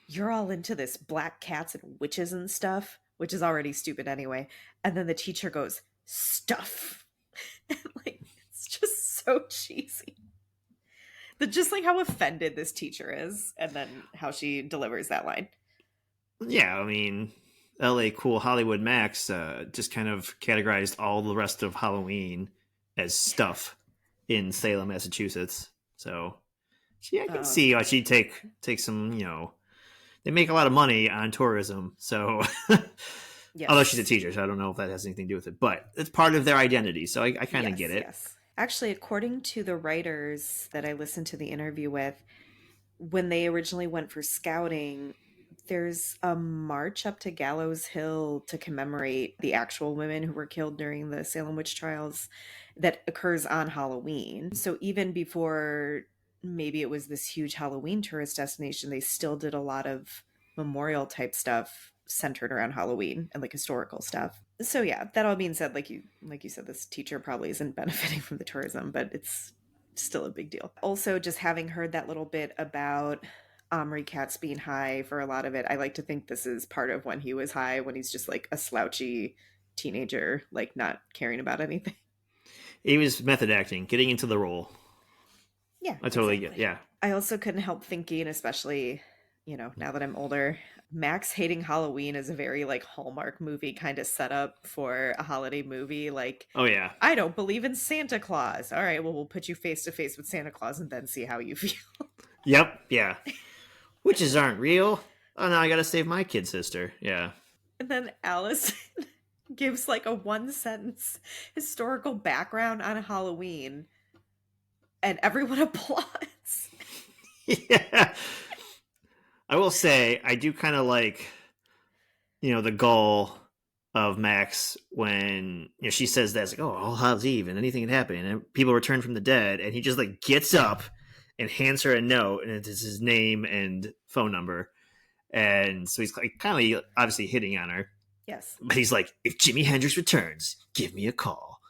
you're all into this black cats and witches and stuff, which is already stupid anyway. And then the teacher goes, stuff. And like, it's just so cheesy. Just like how offended this teacher is, and then how she delivers that line. Yeah, I mean, L.A. Cool Hollywood Max just kind of categorized all the rest of Halloween as stuff in Salem, Massachusetts. So, I can Oh, see why she'd take some. They make a lot of money on tourism. So, although she's a yes. teacher, so I don't know if that has anything to do with it, but it's part of their identity. So I kind of get Yes, it. yes. Actually, according to the writers that I listened to the interview with, when they originally went for scouting, there's a march up to Gallows Hill to commemorate the actual women who were killed during the Salem witch trials. that occurs on Halloween. So even before maybe it was this huge Halloween tourist destination, they still did a lot of memorial type stuff centered around Halloween and like historical stuff. So yeah, that all being said, like you said, this teacher probably isn't benefiting from the tourism, but it's still a big deal. Also, just having heard that little bit about Omri Katz being high for a lot of it, I like to think this is part of when he was high, when he's just like a slouchy teenager, like not caring about anything. He was method acting, getting into the role. Yeah, I totally get. exactly. Yeah. I also couldn't help thinking, especially, now that I'm older, Max hating Halloween is a very like Hallmark movie kind of setup for a holiday movie. Like, Oh yeah. I don't believe in Santa Claus. All right, well, we'll put you face to face with Santa Claus and then see how you feel. Yep. Yeah. Witches aren't real. Oh no, I gotta save my kid sister. Yeah. And then Alice gives like a one sentence historical background on Halloween, and everyone applauds. Yeah. I will say I do kind of like the goal of Max when she says that it's like, oh, All Hallows Eve and anything can happen and people return from the dead, and he just like gets up and hands her a note, and it's his name and phone number, and so he's like kind of obviously hitting on her, Yes. but he's like, if Jimi Hendrix returns, give me a call.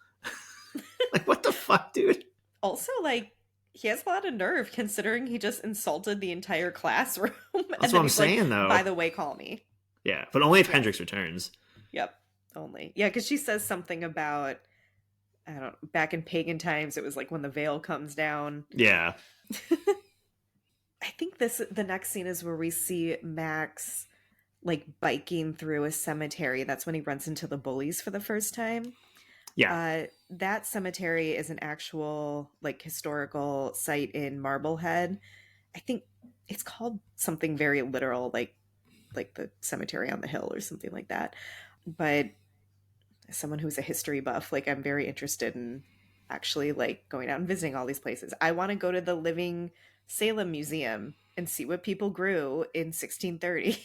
Like, what the fuck, dude? Also, like, he has a lot of nerve considering he just insulted the entire classroom. That's And what then I'm he's like, saying, though. by the way, call me. Yeah, but only if Yeah. Hendrix returns. Yep. Only. Yeah, because she says something about, I don't know, back in pagan times, it was like when the veil comes down. Yeah. I think the next scene is where we see Max like biking through a cemetery. That's when he runs into the bullies for the first time. Yeah. That cemetery is an actual like historical site in Marblehead. I think it's called something very literal, like the cemetery on the hill or something like that. But as someone who's a history buff, like I'm very interested in actually like going out and visiting all these places. I want to go to the Living Salem Museum and see what people grew in 1630.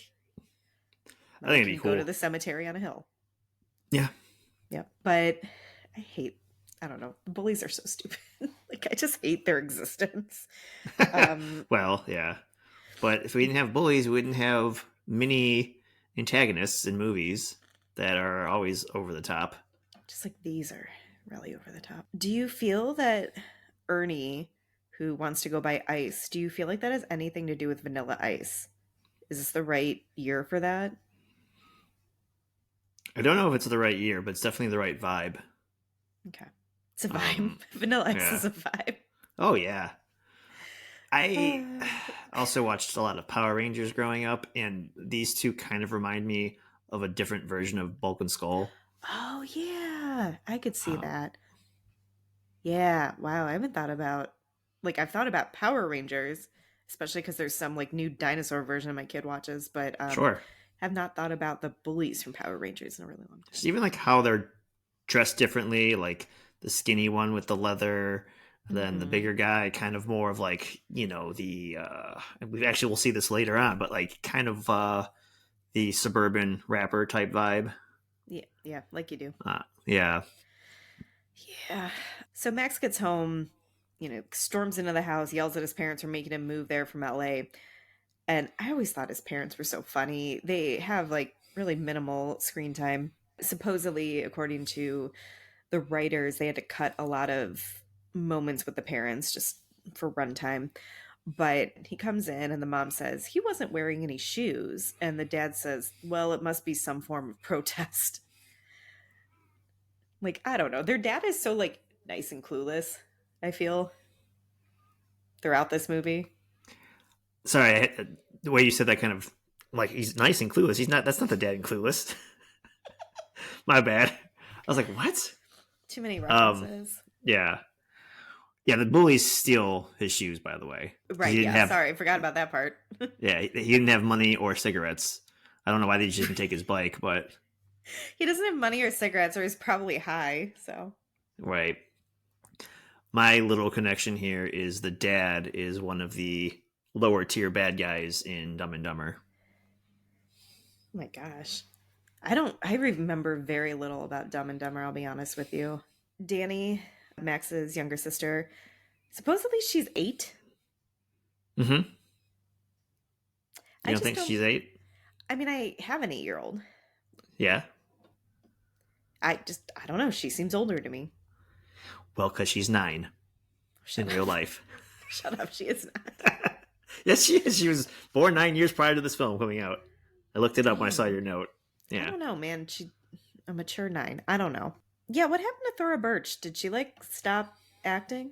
I Then think I it'd can be go to cool. the cemetery on a hill. Yeah. Yep. But I don't know. The bullies are so stupid. Like I just hate their existence. Um, Well, yeah. But if we didn't have bullies, we wouldn't have many antagonists in movies that are always over the top. just like these are really over the top. Do you feel that Ernie, who wants to go buy ice, do you feel like that has anything to do with Vanilla Ice? Is this the right year for that? I don't know if it's the right year, but it's definitely the right vibe. Okay. It's a vibe. Um, Vanilla Ice yeah. is a vibe. Oh yeah. I Uh, also watched a lot of Power Rangers growing up, and these two kind of remind me of a different version of Bulk and Skull. oh, yeah. I could see Um, that. Yeah. Wow. I haven't thought about, like, I've thought about Power Rangers, especially because there's some, like, new dinosaur version my kid watches, but sure. have not thought about the bullies from Power Rangers in a really long Just time. even like how they're dressed differently, like the skinny one with the leather, and then the Mm-hmm. bigger guy, kind of more of like the we actually will see this later on, but like kind of the suburban rapper type vibe. Yeah. Yeah. Like you do. Yeah, Yeah. So Max gets home, storms into the house, yells at his parents for making him move there from LA. And I always thought his parents were so funny. They have like really minimal screen time. Supposedly, according to the writers, they had to cut a lot of moments with the parents just for runtime. But he comes in and the mom says he wasn't wearing any shoes. And the dad says, well, it must be some form of protest. Like, I don't know. Their dad is so like nice and clueless, I feel, throughout this movie. sorry, the way you said that kind of like he's nice and clueless. He's not. That's not the dad in Clueless. My bad. I was like, what? Too many Um, references. yeah, yeah. The bullies steal his shoes, by the way, because he Right, didn't yeah. have. Sorry, I forgot about that part. Yeah, he didn't have money or cigarettes. I don't know why they just didn't take his bike, but He doesn't have money or cigarettes, or he's probably high, so. right. My little connection here is the dad is one of the lower tier bad guys in Dumb and Dumber. Oh my gosh. I remember very little about Dumb and Dumber, I'll be honest with you. Danny, Max's younger sister. Supposedly she's 8. Mm-hmm. You I don't just think don't. she's 8? I mean, I have an 8-year-old. Yeah. I don't know. She seems older to me. Well, because she's 9 in Shut real up. life. Shut up. She is not. Yes, she is. She was born 9 years prior to this film coming out. I looked it up when I saw Dang. your note. I Yeah. don't know, man. She a mature 9. I don't know. Yeah, what happened to Thora Birch? Did she like stop acting?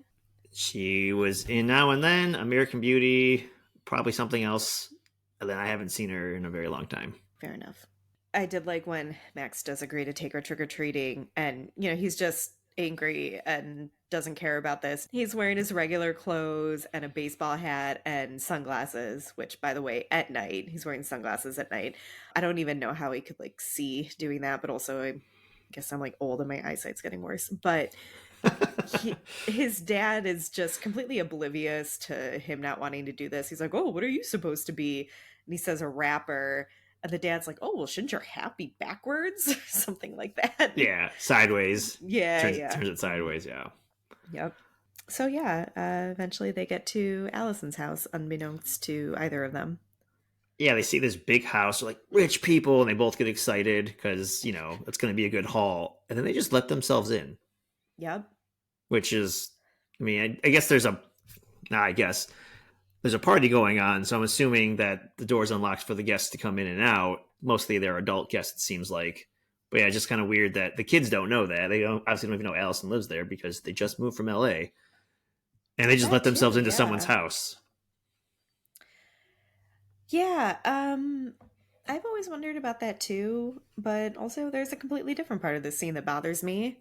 She was in Now and Then, American Beauty, probably something else. And then I haven't seen her in a very long time. Fair enough. I did like when Max does agree to take her trick or treating, and he's just angry and doesn't care about this. He's wearing his regular clothes and a baseball hat and sunglasses, which, by the way, at night, he's wearing sunglasses at night. I don't even know how he could like see doing that, but also I guess I'm like old and my eyesight's getting worse. But his dad is just completely oblivious to him not wanting to do this. He's like, "Oh, what are you supposed to be?" And he says a rapper. And the dad's like, "Oh, well, shouldn't your hat be backwards?" Something like that. Yeah, sideways. Yeah, Turns yeah. it sideways, yeah. Yep. So, yeah, eventually they get to Allison's house, unbeknownst to either of them. Yeah, they see this big house, like rich people, and they both get excited because, it's going to be a good haul. And then they just let themselves in, Yep. which is, I mean, I guess I guess there's a party going on. So I'm assuming that the door's unlocked for the guests to come in and out. Mostly they're adult guests, it seems like. But yeah, just kind of weird that the kids don't know that. They obviously don't even know Allison lives there because they just moved from LA. And they just let That themselves too, into someone's yeah. house. Yeah, I've always wondered about that too, but also there's a completely different part of this scene that bothers me.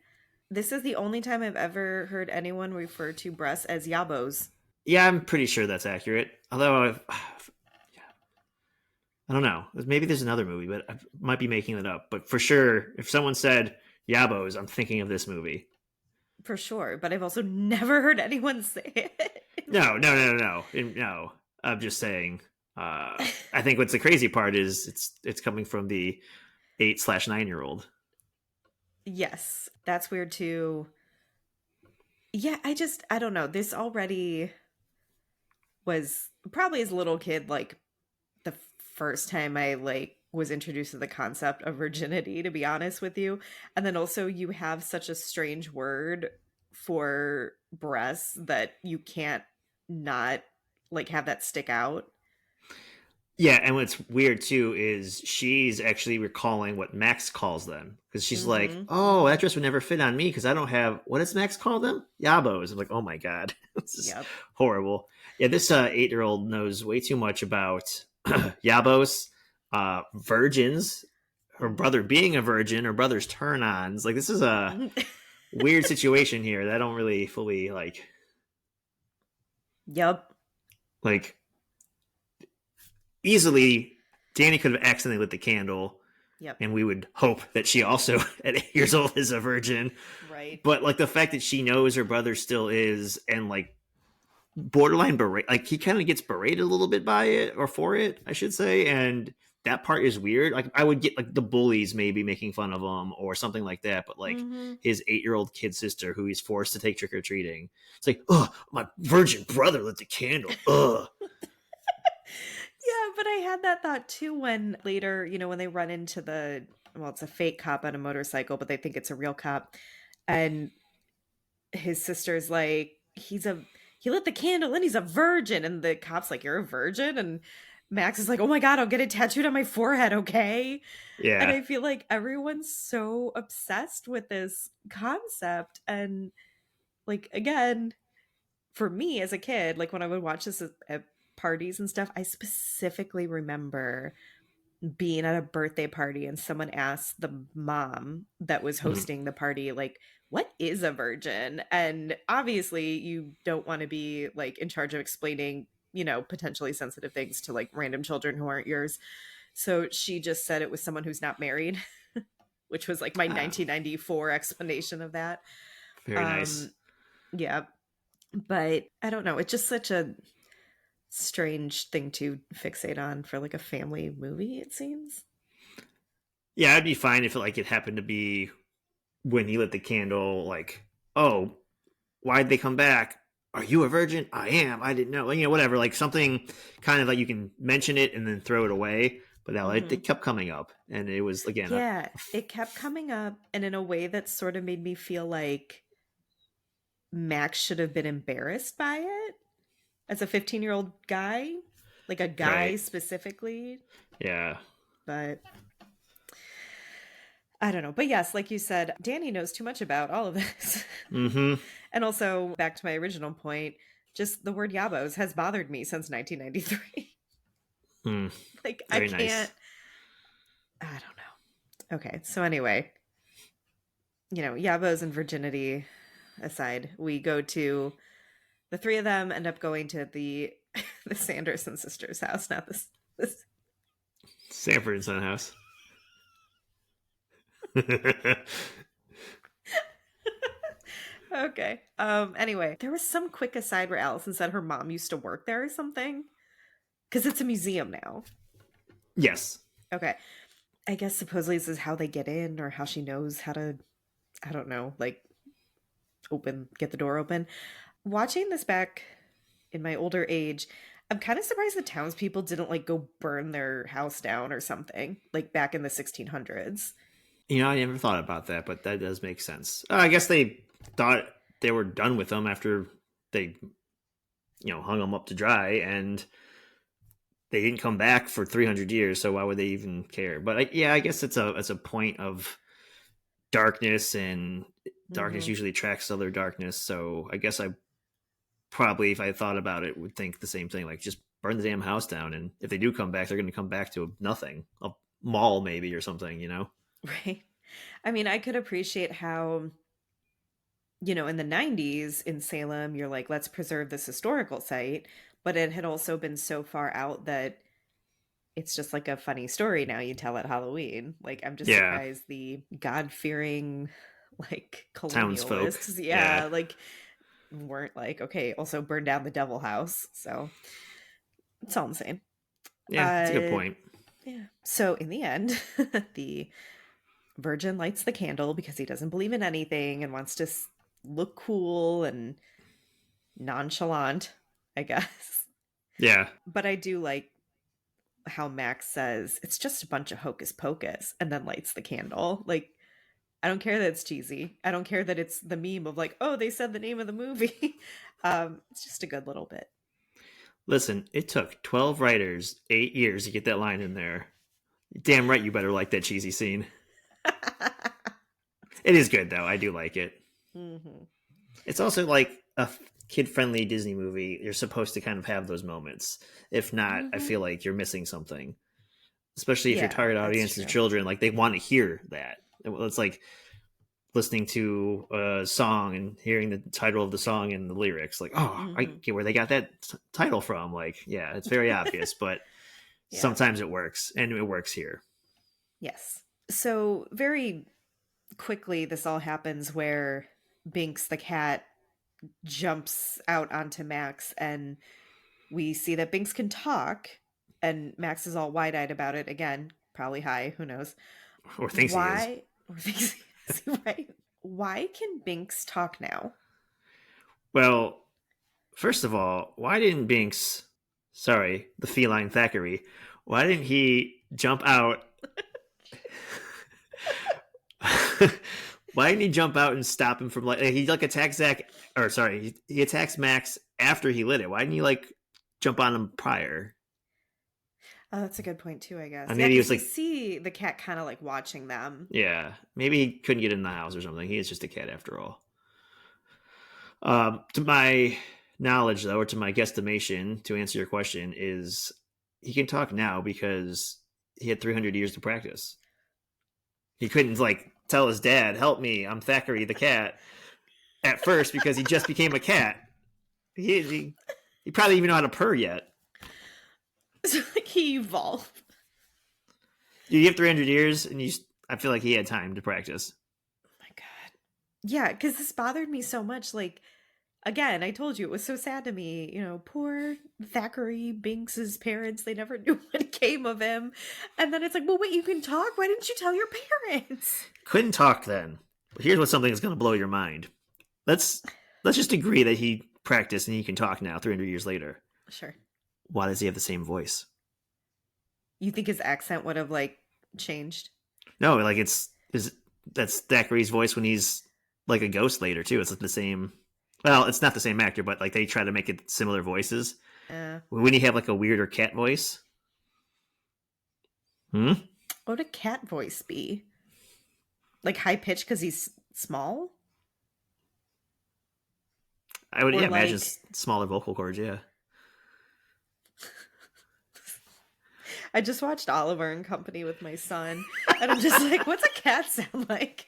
This is the only time I've ever heard anyone refer to breasts as yabos. Yeah, I'm pretty sure that's accurate. Although I don't know. Maybe there's another movie, but I might be making it up. But for sure, if someone said Yabos, I'm thinking of this movie. For sure, but I've also never heard anyone say it. No, no, no, no, no. No. I'm just saying. I think what's the crazy part is it's coming from the 8/9-year-old. Yes, that's weird too. Yeah, I don't know. This already was probably as a little kid like the first time I like was introduced to the concept of virginity, to be honest with you. And then also you have such a strange word for breasts that you can't not like have that stick out. Yeah, and what's weird too is she's actually recalling what Max calls them because she's like, Mhm. "Oh, that Mhm. dress would never fit on me because I don't have what does Max call them? Yabos." I'm like, "Oh my god, this is Yep. horrible." Yeah, this 8-year-old knows way too much about Yabos, virgins, her Mhm. brother being a virgin, her brother's turn-ons. Like, this is a weird situation here that I don't really fully Yep. like. Easily, Danny could have accidentally lit the candle Yep. and we would hope that she also at 8 years old is a virgin. Right. But like the fact that she knows her brother still is, and like borderline berate, like he kind of gets berated a little bit by it or for it, I should say, and that part is weird. Like I would get like the bullies maybe making fun of him or something like that, but like Mhm. his 8-year-old kid sister who he's forced to take trick or treating, it's like, oh, my virgin brother lit the candle. Ugh. Yeah, but I had that thought too when later, when they run into well, it's a fake cop on a motorcycle, but they think it's a real cop. And his sister's like, he lit the candle and he's a virgin. And the cop's like, "You're a virgin?" And Max is like, "Oh my God, I'll get it tattooed on my forehead, okay?" And Yeah. I feel like everyone's so obsessed with this concept. And like, again, for me as a kid, like when I would watch this at parties and stuff, I specifically remember being at a birthday party and someone asked the mom that was Mhm. hosting the party, like, "What is a virgin?" And obviously, you don't want to be like in charge of explaining, potentially sensitive things to like random children who aren't yours. So she just said it was someone who's not married, which was like my Ah, 1994 explanation of that. very nice. Um, yeah, but I don't know. It's just such a strange thing to fixate on for like a family movie, it seems. Yeah, I'd be fine if like it happened to be when he lit the candle, like, oh, why'd they come back? Are you a virgin? I am. I didn't know. Like, whatever. Like something kind of like you can mention it and then throw it away. But no, it kept coming up, and it was again Yeah, it kept coming up, and in a way that sort of made me feel like Max should have been embarrassed by it as a 15-year-old guy, like a guy right. specifically. Yeah. But I don't know. But yes, like you said, Danny knows too much about all of this. Mm-hmm. And also, back to my original point, just the word yabos has bothered me since 1993. Mm, Like, I very can't, nice. I don't know. Okay, so anyway, yabos and virginity aside, we go to the three of them end up going to the the Sanderson sisters' house. Not this. Sanford and Son house. Okay. Anyway, there was some quick aside where Allison said her mom used to work there or something because it's a museum now. Yes. Okay. I guess supposedly this is how they get in or how she knows how to, I don't know, like get the door open. Watching this back in my older age, I'm kind of surprised the townspeople didn't like go burn their house down or something like back in the 1600s. I never thought about that, but that does make sense. I guess they thought they were done with them after they, hung them up to dry, and they didn't come back for 300 years. So why would they even care? But yeah, I guess it's a point of darkness, and darkness Mm-hmm. usually attracts other darkness. So I guess I probably, if I thought about it, would think the same thing. Like, just burn the damn house down, and if they do come back, they're going to come back to nothing, a mall maybe or something. Right. I mean, I could appreciate how, in the 90s in Salem, you're like, let's preserve this historical site. But it had also been so far out that it's just like a funny story now you tell at Halloween. Like, I'm just Yeah, surprised the God fearing, like, townsfolk. colonialists, Yeah, yeah, like, weren't like, okay, also burn down the devil house. So it's all I'm saying. yeah, it's a good Uh, point. yeah. So in the end, the Virgin lights the candle because he doesn't believe in anything and wants to look cool and nonchalant, I guess. Yeah, But I do like how Max says it's just a bunch of hocus pocus and then lights the candle. Like, I don't care that it's cheesy. I don't care that it's the meme of like, oh, they said the name of the movie. It's just a good little bit. listen, it took 12 writers 8 years to get that line in there. Damn right, you better like that cheesy scene. It is good though. I do like it. Hmm. It's also like a kid-friendly Disney movie. You're supposed to kind of have those moments. If not, I Hmm. feel like you're missing something. Especially if your Yeah, target that's audience is true. children, like they want to hear that. It's like listening to a song and hearing the title of the song and the lyrics. Like, oh, I Hmm. get where they got that title from. Like, yeah, it's very obvious, but Yeah. sometimes it works, and it works here. Yes. So very quickly, this all happens where Binks the cat jumps out onto Max, and we see that Binks can talk, and Max is all wide eyed about it again, probably high, who knows. Or thinks he is. Why, or thinks he is, right? Why can Binks talk now? Well, first of all, why didn't Binks, sorry, the feline Thackeray, why didn't he jump out? Why didn't he jump out and stop him from he like attacks Zach, or sorry, he attacks Max after he lit it. Why didn't he like jump on him prior? Oh, that's a good point too, I guess. And Yeah, maybe he because was we like, see the cat kind of like watching them. yeah, maybe he couldn't get in the house or something. He is just a cat after all. To my knowledge, though, or to my guesstimation, to answer your question, is he can talk now because he had 300 years to practice. He couldn't like tell his dad, "Help me, I'm Thackeray the cat." At first, because he just became a cat. He probably even know how to purr yet. So like he evolved. You give 300 years, and I feel like he had time to practice. Oh my God. Yeah, because this bothered me so much. Like, again, I told you it was so sad to me. Poor Thackeray Binks's parents, they never knew what came of him. And then it's like, well, wait, you can talk? Why didn't you tell your parents? Couldn't talk then. But here's what something that's going to blow your mind. Let's let's just agree that he practiced and he can talk now 300 years later. Sure. Why does he have the same voice? You think his accent would have like changed? No, like that's Thackeray's voice when he's like a ghost later too. It's like the same. Well, it's not the same actor, but like they try to make it similar voices. Uh, When you have like a weirder cat voice, hmm? what would a cat voice be? Like high pitched because he's small? I would Or imagine like, smaller vocal cords. Yeah, I just watched Oliver and Company with my son, and I'm just like, what's a cat sound like?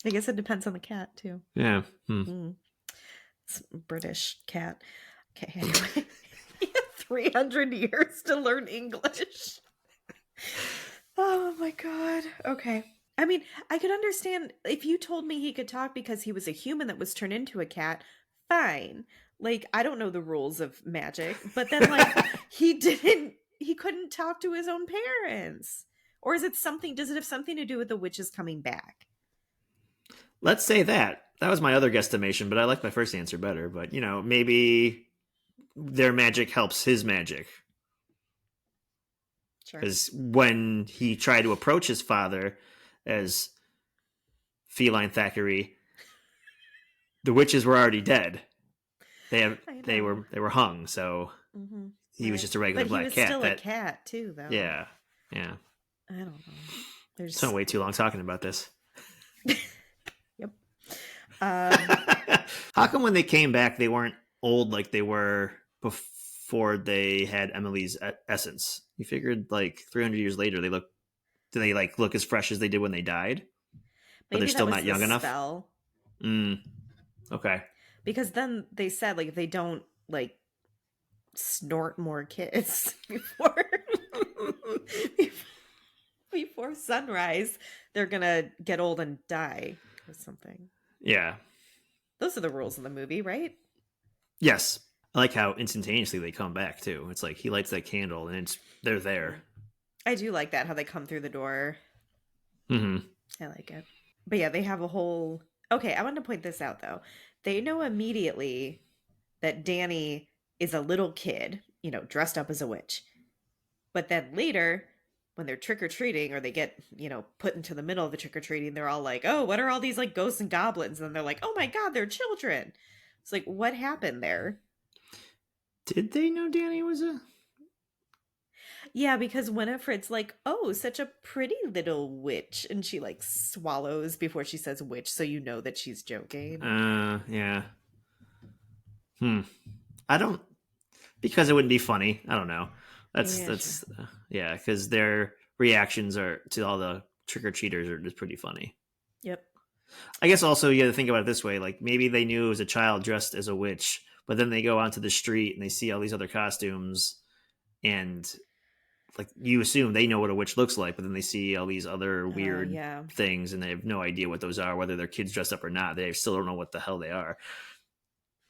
I guess it depends on the cat too. yeah. Mm. It's a British cat. Okay, anyway. 300 years to learn English. Oh my god. Okay. I mean, I could understand if you told me he could talk because he was a human that was turned into a cat, fine. Like, I don't know the rules of magic, but then like he couldn't talk to his own parents. Or is it something does it have something to do with the witches coming back? Let's say that. That was my other guesstimation, but I like my first answer better. But maybe their magic helps his magic. Sure. Because when he tried to approach his father as feline Thackeray, the witches were already dead. They were hung, so he was Right. just a regular But he black was cat. still a cat too, though. Yeah, yeah. I don't know. There's Spent way too long talking about this. Yep. How come when they came back they weren't old like they were before they had Emily's essence? You figured like 300 years later do they like look as fresh as they did when they died, but they're Maybe that still was not the young enough? spell. Okay. Because then they said like if they don't like snort more kids before sunrise, they're gonna get old and die or something. Yeah. Those are the rules in the movie, right? Yes. I like how instantaneously they come back too. It's like he lights that candle and they're there. I do like that how they come through the door. Mm-hmm. I like it. But yeah, they have a whole. Okay, I want to point this out though. They know immediately that Danny is a little kid, dressed up as a witch. But then later, when they're trick or treating or they get, put into the middle of the trick or treating, they're all like, oh, what are all these like ghosts and goblins? And they're like, oh my God, they're children. It's like, what happened there? Did they know Danny was a... Yeah, because Winifred's like, oh, such a pretty little witch. And she like swallows before she says witch. So you know that she's joking. Yeah. I don't... Because it wouldn't be funny. I don't know. That's Sure. Yeah, because their reactions are to all the trick-or-treaters are just pretty funny. Yep. I guess also you got to think about it this way. Like maybe they knew as a child dressed as a witch, but then they go onto the street and they see all these other costumes and like you assume they know what a witch looks like, but then they see all these other weird Yeah. things and they have no idea what those are, whether they're kids dressed up or not. They still don't know what the hell they are.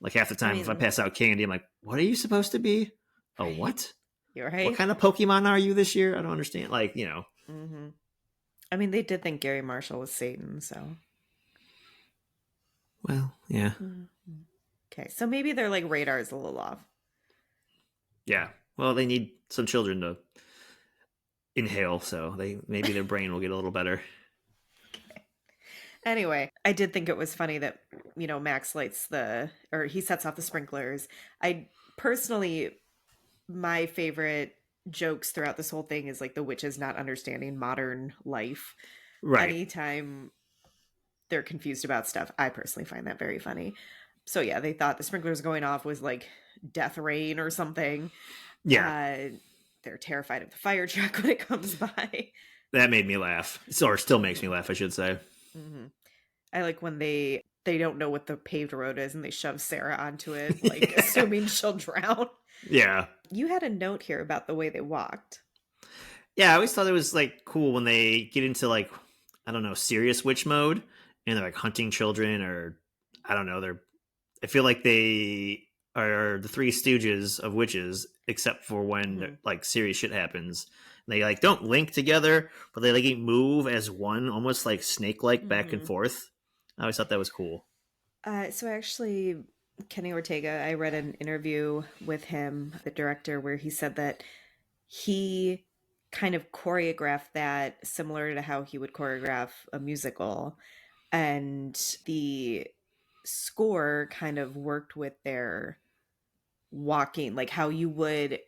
Like half the time, if I pass out candy, I'm like, what are you supposed to be? A what? You're right. What kind of Pokemon are you this year? I don't understand. Like, Mm-hmm. I mean, they did think Gary Marshall was Satan, so. Well, yeah. Mm-hmm. Okay, so maybe their like radar is a little off. Yeah. Well, they need some children to inhale, so maybe their brain will get a little better. Okay. Anyway, I did think it was funny that Max he sets off the sprinklers. I personally, my favorite jokes throughout this whole thing is like the witches not understanding modern life. Right. Anytime they're confused about stuff, I personally find that very funny. So yeah, they thought the sprinklers going off was like death rain or something. Yeah. They're terrified of the fire truck when it comes by. That made me laugh. Or still makes me laugh, I should say. Mm-hmm. I like when they don't know what the paved road is and they shove Sarah onto it, like assuming she'll drown. Yeah. You had a note here about the way they walked. Yeah, I always thought it was like cool when they get into like, I don't know, serious witch mode and they're like hunting children or I don't know, I feel like they are the Three Stooges of witches, except for when like serious shit happens. They like don't link together, but they like move as one, almost like snake-like back and forth. I always thought that was cool. So actually, Kenny Ortega, I read an interview with him, the director, where he said that he kind of choreographed that similar to how he would choreograph a musical. And the score kind of worked with their walking, like how you would.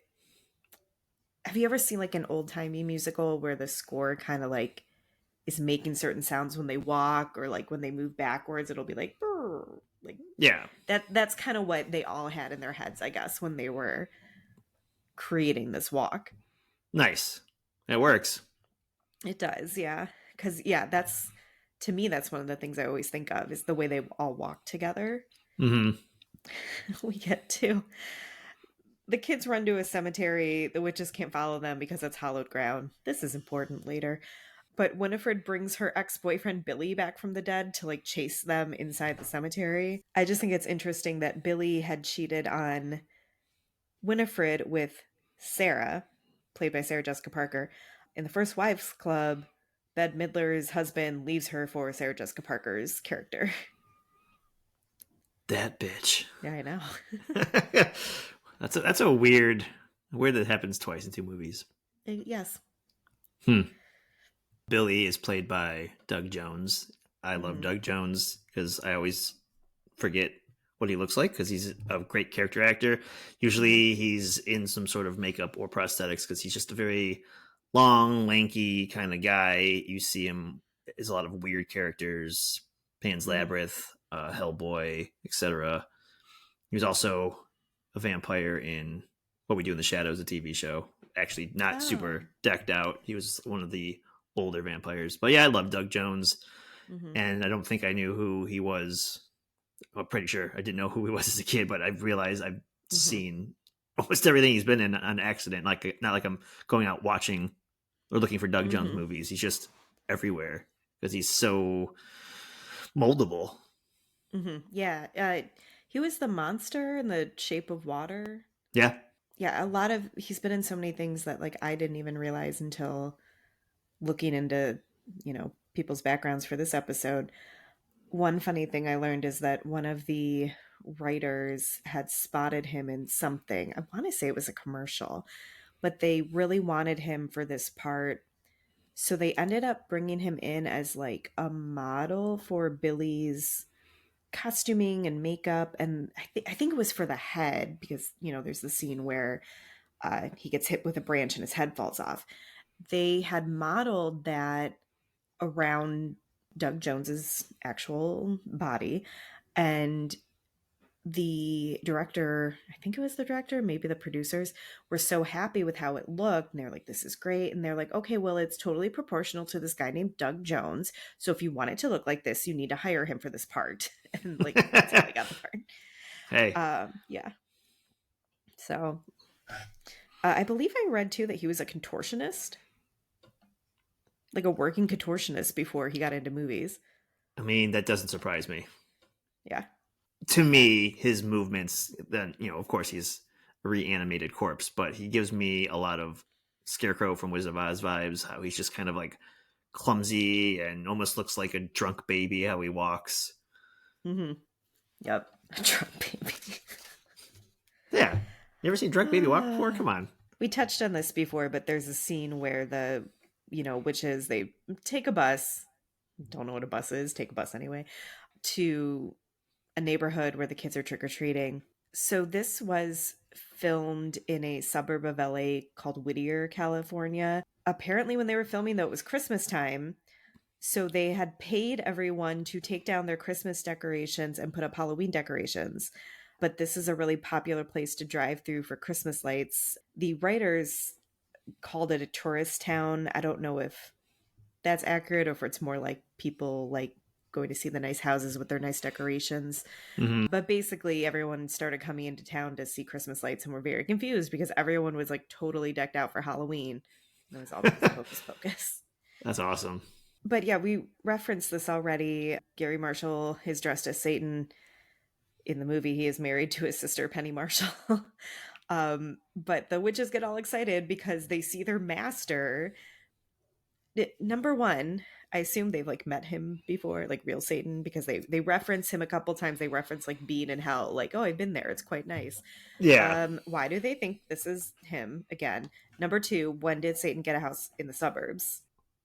Have you ever seen like an old timey musical where the score kind of like is making certain sounds when they walk or like when they move backwards? It'll be like, "Brr," like Yeah, that. That's kind of what they all had in their heads, I guess, when they were creating this walk. nice. It works. It does, yeah. Because yeah, that's to me that's one of the things I always think of is the way they all walk together. Hmm. We get to the kids run to a cemetery. The witches can't follow them because it's hallowed ground. This is important later. But Winifred brings her ex-boyfriend Billy back from the dead to like chase them inside the cemetery. I just think it's interesting that Billy had cheated on Winifred with Sarah, played by Sarah Jessica Parker. In the First Wives Club, Bette Midler's husband leaves her for Sarah Jessica Parker's character. That bitch. Yeah, I know. That's a weird that happens twice in two movies. Yes. Hmm. Billy is played by Doug Jones. I love Mm-hmm. Doug Jones because I always forget what he looks like because he's a great character actor. Mm-hmm. Usually he's in some sort of makeup or prosthetics because he's just a very long, lanky kind of guy. You see him as a lot of weird characters, Pan's Mm-hmm. Labyrinth, Hellboy, etc. He was also a vampire in What We Do in the Shadows, a TV show. Actually, not Oh. super decked out. He was one of the older vampires. But yeah, I love Doug Jones, Mm-hmm. and I don't think I knew who he was. I'm pretty sure I didn't know who he was as a kid, but I realized I've Mm-hmm. seen almost everything he's been in on accident. Like not like I'm going out watching or looking for Doug Jones Mm-hmm. movies. He's just everywhere because he's so moldable. Mm-hmm. Yeah. He was the monster in the Shape of Water. Yeah. Yeah, a lot of he's been in so many things that like I didn't even realize until looking into, people's backgrounds for this episode. One funny thing I learned is that one of the writers had spotted him in something. I want to say it was a commercial, but they really wanted him for this part. So they ended up bringing him in as like a model for Billy's costuming and makeup. And I think it was for the head because, there's the scene where he gets hit with a branch and his head falls off. They had modeled that around Doug Jones's actual body, and the director, I think it was the director, maybe the producers, were so happy with how it looked. And they're like, this is great. And they're like, okay, well, it's totally proportional to this guy named Doug Jones. So if you want it to look like this, you need to hire him for this part. And like, that's how they got the part. Hey, Yeah. So I believe I read too that he was a contortionist, like a working contortionist before he got into movies. I mean that doesn't surprise me. Yeah. To me, his movements, then, of course, he's a reanimated corpse, but he gives me a lot of Scarecrow from Wizard of Oz vibes, how he's just kind of like clumsy and almost looks like a drunk baby, how he walks. Mm-hmm. Yep. A drunk baby. Yeah. You ever seen Drunk Baby Walk before? Come on. We touched on this before, but there's a scene where the, witches, they take a bus, don't know what a bus is, take a bus anyway, to a neighborhood where the kids are trick or treating. So this was filmed in a suburb of LA called Whittier, California. Apparently, when they were filming, though, it was Christmas time. So they had paid everyone to take down their Christmas decorations and put up Halloween decorations. But this is a really popular place to drive through for Christmas lights. The writers called it a tourist town. I don't know if that's accurate or if it's more like people like going to see the nice houses with their nice decorations. Hmm. But basically, everyone started coming into town to see Christmas lights and were very confused because everyone was like totally decked out for Halloween. And it was all because of Hocus Pocus. That's awesome. But yeah, we referenced this already. Gary Marshall is dressed as Satan in the movie. He is married to his sister, Penny Marshall. But the witches get all excited because they see their master Number one, I assume they've like met him before, like real Satan, because they reference him a couple times. They reference like being in hell, like, oh, I've been there, it's quite nice. Yeah. Why do they think this is him again? Number two, when did Satan get a house in the suburbs?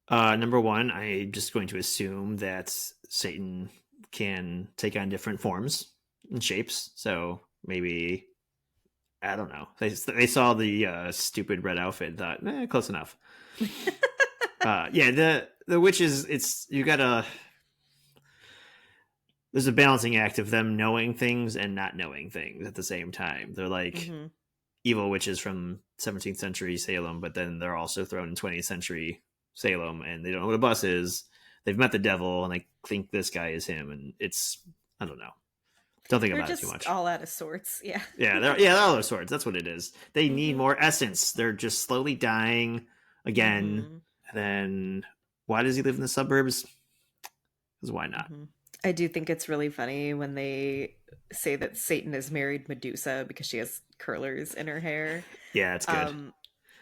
Number one, I'm just going to assume that Satan can take on different forms and shapes. So maybe, I don't know. They saw the stupid red outfit and thought, close enough. Yeah, the witches, it's, you gotta, there's a balancing act of them knowing things and not knowing things at the same time. They're like Mm-hmm. evil witches from 17th century Salem, but then they're also thrown in 20th century Salem, and they don't know what a bus is. They've met the devil, and they think this guy is him, and it's, I don't know. Don't think They're about it too just much. all out of sorts. Yeah. Yeah, they're all those swords. That's what it is. They need Mm-hmm. more essence. They're just slowly dying again. Mm-hmm. And then why does he live in the suburbs? Because why not? Mm-hmm. I do think it's really funny when they say that Satan has married Medusa because she has curlers in her hair. Yeah, it's good. Um,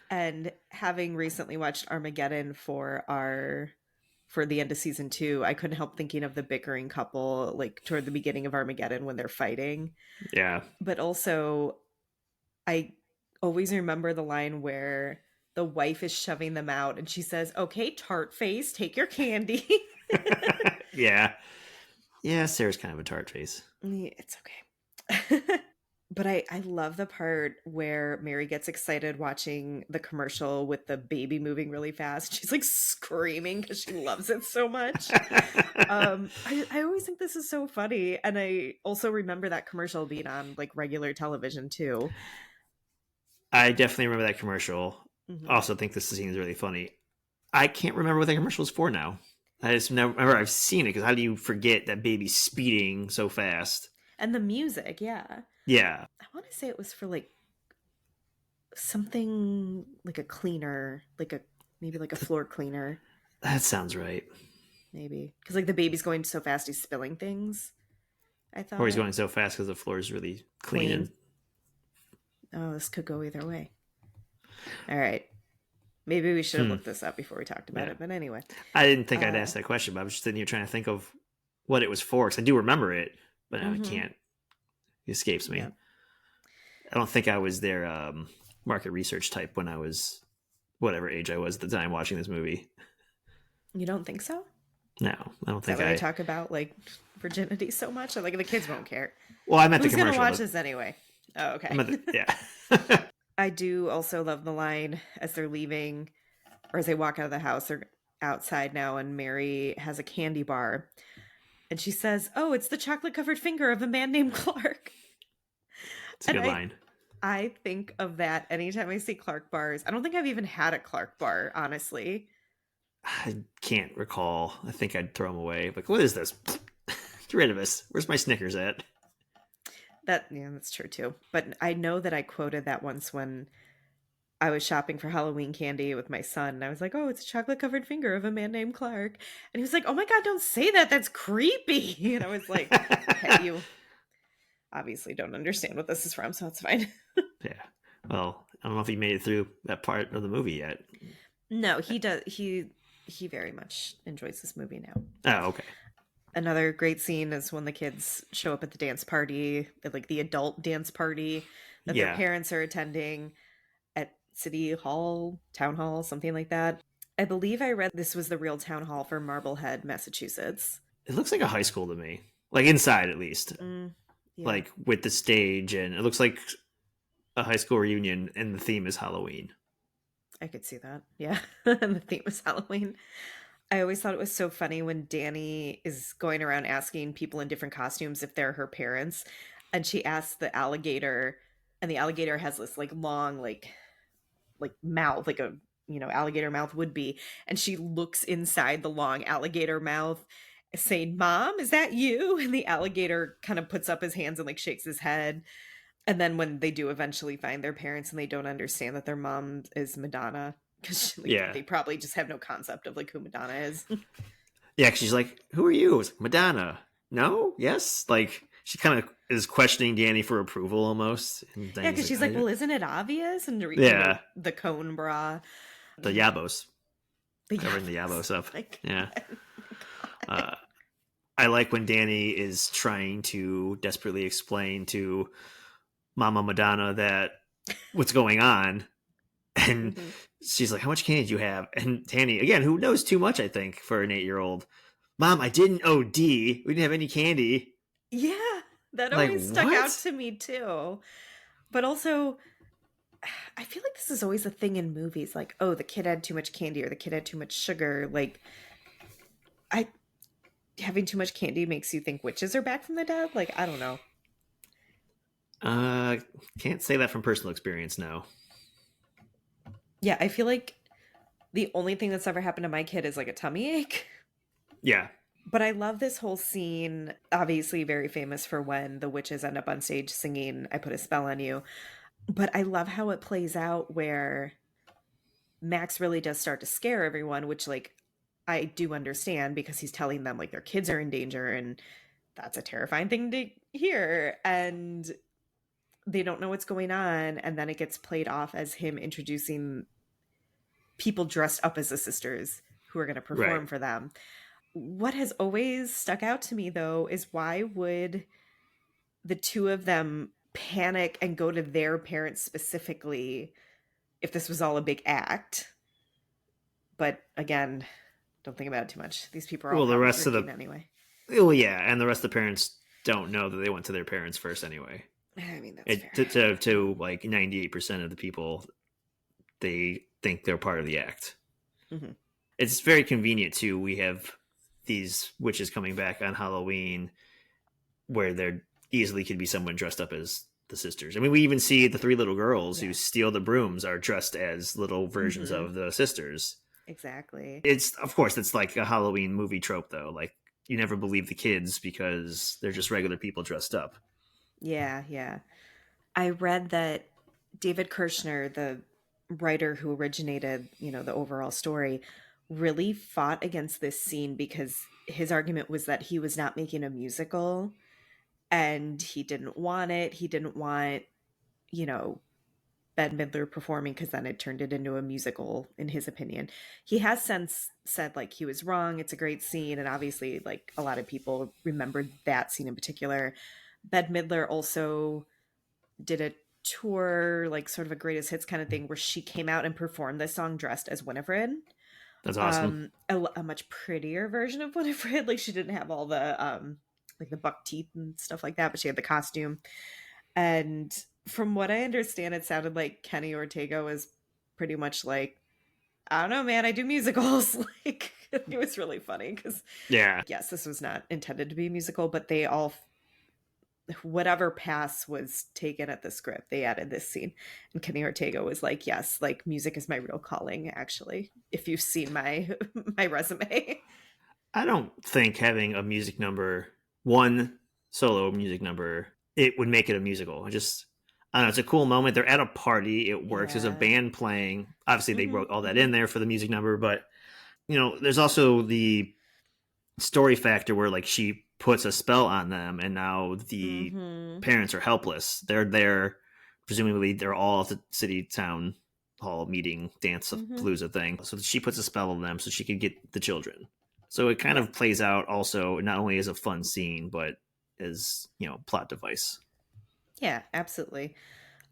and having recently watched Armageddon for the end of season two, I couldn't help thinking of the bickering couple like toward the beginning of Armageddon when they're fighting. Yeah. But also, I always remember the line where the wife is shoving them out and she says, "Okay, tart face, take your candy." Yeah. Yeah, Sarah's kind of a tart face. It's okay. But I love the part where Mary gets excited watching the commercial with the baby moving really fast. She's like screaming because she loves it so much. I always think this is so funny. And I also remember that commercial being on like regular television too. I definitely remember that commercial. Hmm. Also think this scene is really funny. I can't remember what that commercial is for now. I just never remember I've seen it, because how do you forget that baby's speeding so fast? And the music, yeah. Yeah. I want to say it was for like something like a cleaner, like a maybe like a floor cleaner, That sounds right. maybe. Because like the baby's going so fast he's spilling things, I Or he's thought. going so fast because the floor is really clean. Clean. And Oh, this could go either way. All right. Maybe we should have looked this up before we talked about yeah. it. But anyway. I didn't think I'd Uh ask that question, but I was just sitting here trying to think of what it was for, because I do remember it, but now I mm-hmm. can't. It escapes me. Yeah. I don't think I was their market research type when I was whatever age I was at the time watching this movie. You don't think so? No, I don't Is that think why they I. talk about like virginity so much? Or, like the kids won't care. Well, I meant the Who's gonna commercial. watch this anyway? Oh, I okay. meant the, yeah. I do also love the line as they're leaving or as they walk out of the house. They're outside now, and Mary has a candy bar. And she says, "Oh, it's the chocolate covered finger of a man named Clark." It's a And good line. I think of that anytime I see Clark bars. I don't think I've even had a Clark bar, honestly. I can't recall. I think I'd throw them away. Like, what is this? Get rid of this. Where's my Snickers at? That yeah, that's true too. But I know that I quoted that once when I was shopping for Halloween candy with my son. And I was like, "Oh, it's a chocolate covered finger of a man named Clark." And he was like, "Oh my God, don't say that. That's creepy." And I was like, "Okay, you obviously don't understand what this is from, so it's fine." Yeah. Well, I don't know if he made it through that part of the movie yet. No, he does. He very much enjoys this movie now. Oh, okay. Another great scene is when the kids show up at the dance party, like the adult dance party that their Yeah. parents are attending at City Hall, Town Hall, something like that. I believe I read this was the real town hall for Marblehead, Massachusetts. It looks like a high school to me. Like inside, at least. Mm, yeah, Like with the stage, and it looks like a high school reunion, and the theme is Halloween. I could see that. Yeah, and the theme was Halloween. I always thought it was so funny when Danny is going around asking people in different costumes if they're her parents, and she asks the alligator, and the alligator has this like long like mouth, like a alligator mouth would be, and she looks inside the long alligator mouth, saying, "Mom, is that you?" And the alligator kind of puts up his hands and like shakes his head. And then when they do eventually find their parents and they don't understand that their mom is Madonna, because like, Yeah. they probably just have no concept of like who Madonna is. Yeah, 'cause she's like, "Who are you?" It's like, Madonna. No? Yes? Like, she kind of is questioning Danny for approval almost. And Yeah, Danny's because she's like, like, "Well, isn't it obvious?" And yeah, the cone bra. the Mm, yabos. The covering the yabos. yabos up. Like, Yeah. oh my God. Uh, I like when Danny is trying to desperately explain to Mama Madonna that what's going on, and Hmm. she's like, "How much candy do you have?" And Danny, again, who knows too much, I think, for an 8-year-old. Mom, I didn't OD. We didn't have any candy. Yeah, that Like always stuck out what? to me too. But also, I feel like this is always a thing in movies, like, oh, the kid had too much candy or the kid had too much sugar. Like, I having too much candy makes you think witches are back from the dead. Like, I don't know. Uh, can't say that from personal experience. No. Yeah, I feel like the only thing that's ever happened to my kid is like a tummy ache. Yeah. But I love this whole scene, obviously very famous for when the witches end up on stage singing I Put a Spell on You. But I love how it plays out where Max really does start to scare everyone, which like I do understand because he's telling them like their kids are in danger and that's a terrifying thing to hear and they don't know what's going on and then it gets played off as him introducing people dressed up as the sisters who are going to Right. perform for them. What has always stuck out to me though is why would the two of them panic and go to their parents specifically if this was all a big act? But again, don't think about it too much. These people are all Well, the probably rest of the drinking anyway. well, yeah, and the rest of the parents don't know that they went to their parents first anyway. I mean, that's It fair. to like 98% of the people, they think they're part of the act. Hmm. It's very convenient too. We have these witches coming back on Halloween where there easily could be someone dressed up as the sisters. I mean, we even see the three little girls who Yeah. steal the brooms are dressed as little versions Hmm. of the sisters. Exactly. It's, of course, it's like a Halloween movie trope though. Like you never believe the kids because they're just regular people dressed up. Yeah, yeah. I read that David Kirshner, the writer who originated, the overall story, really fought against this scene because his argument was that he was not making a musical and he didn't want it. He didn't want, you know, Bette Midler performing because then it turned it into a musical, in his opinion. He has since said like he was wrong. It's a great scene. And obviously, like a lot of people remembered that scene in particular. Bette Midler also did a tour, like sort of a greatest hits kind of thing, where she came out and performed this song dressed as Winifred. That's awesome. A much prettier version of Winifred. Like she didn't have all the like the buck teeth and stuff like that, but she had the costume. And from what I understand, it sounded like Kenny Ortega was pretty much like, I don't know, man, I do musicals. Like it was really funny because Yeah. yes, this was not intended to be a musical, but they all whatever pass was taken at the script, they added this scene. And Kenny Ortega was like, yes, like music is my real calling, actually, if you've seen my my resume. I don't think having a music number, one solo music number, it would make it a musical. I don't know. It's a cool moment. They're at a party. It works. There's a Yeah. band playing. Obviously, they Hmm. wrote all that Hmm. in there for the music number, but there's also the story factor where like she puts a spell on them, and now the Hmm. parents are helpless. They're there, presumably they're all at the city town hall meeting dance Hmm. palooza thing. So she puts a spell on them so she could get the children. So it kind Yeah. of plays out also not only as a fun scene, but as plot device. Yeah, absolutely.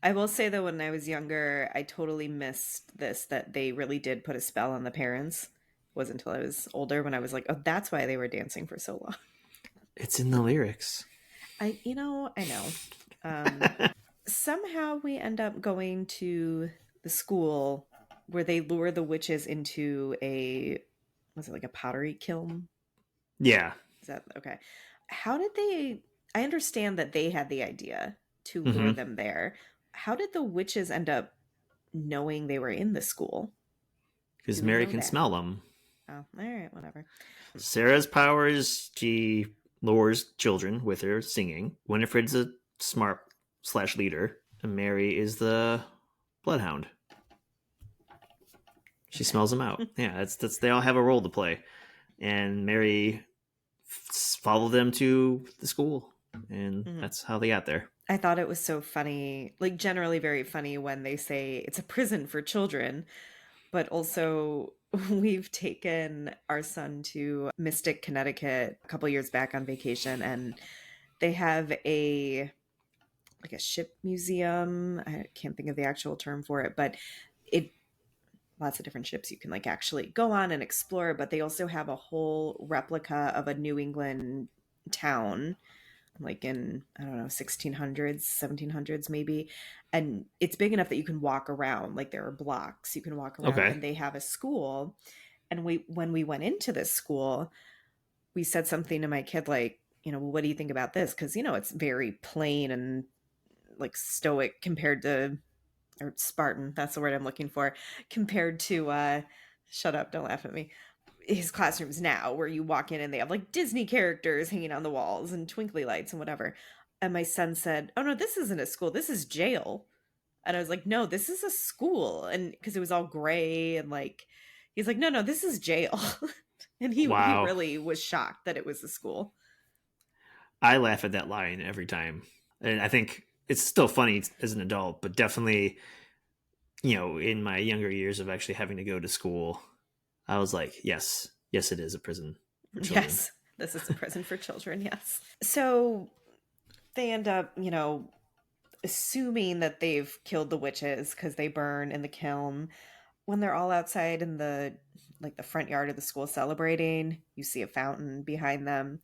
I will say though, when I was younger, I totally missed this, that they really did put a spell on the parents. It wasn't until I was older when I was like, oh, that's why they were dancing for so long. It's in the lyrics. I know. Um, Somehow we end up going to the school where they lure the witches into a, was it like a pottery kiln? Yeah. Is that okay? How did they, I understand that they had the idea to lure Mm-hmm. them there. How did the witches end up knowing they were in the school? Because Do we Mary know can that? smell them. Oh, all right, whatever. Sarah's powers, she lures children with her singing. Winifred's a smart slash leader. And Mary is the bloodhound. She Okay. smells them out. Yeah, that's they all have a role to play. And Mary followed them to the school, and Mhm. that's how they got there. I thought it was so funny, like generally very funny when they say it's a prison for children, but also we've taken our son to Mystic, Connecticut a couple years back on vacation, and they have a like a ship museum. I can't think of the actual term for it, but it lots of different ships you can like actually go on and explore, but they also have a whole replica of a New England town like in I don't know 1600s 1700s maybe, and it's big enough that you can walk around, like there are blocks you can walk around, Okay. and they have a school. And we when we went into this school, we said something to my kid like, well, what do you think about this, because it's very plain and like stoic compared to, or Spartan, that's the word I'm looking for, compared to shut up, don't laugh at me, his classrooms now, where you walk in and they have like Disney characters hanging on the walls and twinkly lights and whatever. And my son said, "Oh no, this isn't a school. This is jail." And I was like, "No, this is a school." And because it was all gray and like, he's like, "No, no, this is jail." And he Wow. really was shocked that it was a school. I laugh at that line every time. And I think it's still funny as an adult, but definitely, in my younger years of actually having to go to school, I was like, yes, yes, it is a prison for children. Yes, this is a prison for children. Yes. So they end up, assuming that they've killed the witches because they burn in the kiln. When they're all outside in the front yard of the school celebrating, you see a fountain behind them.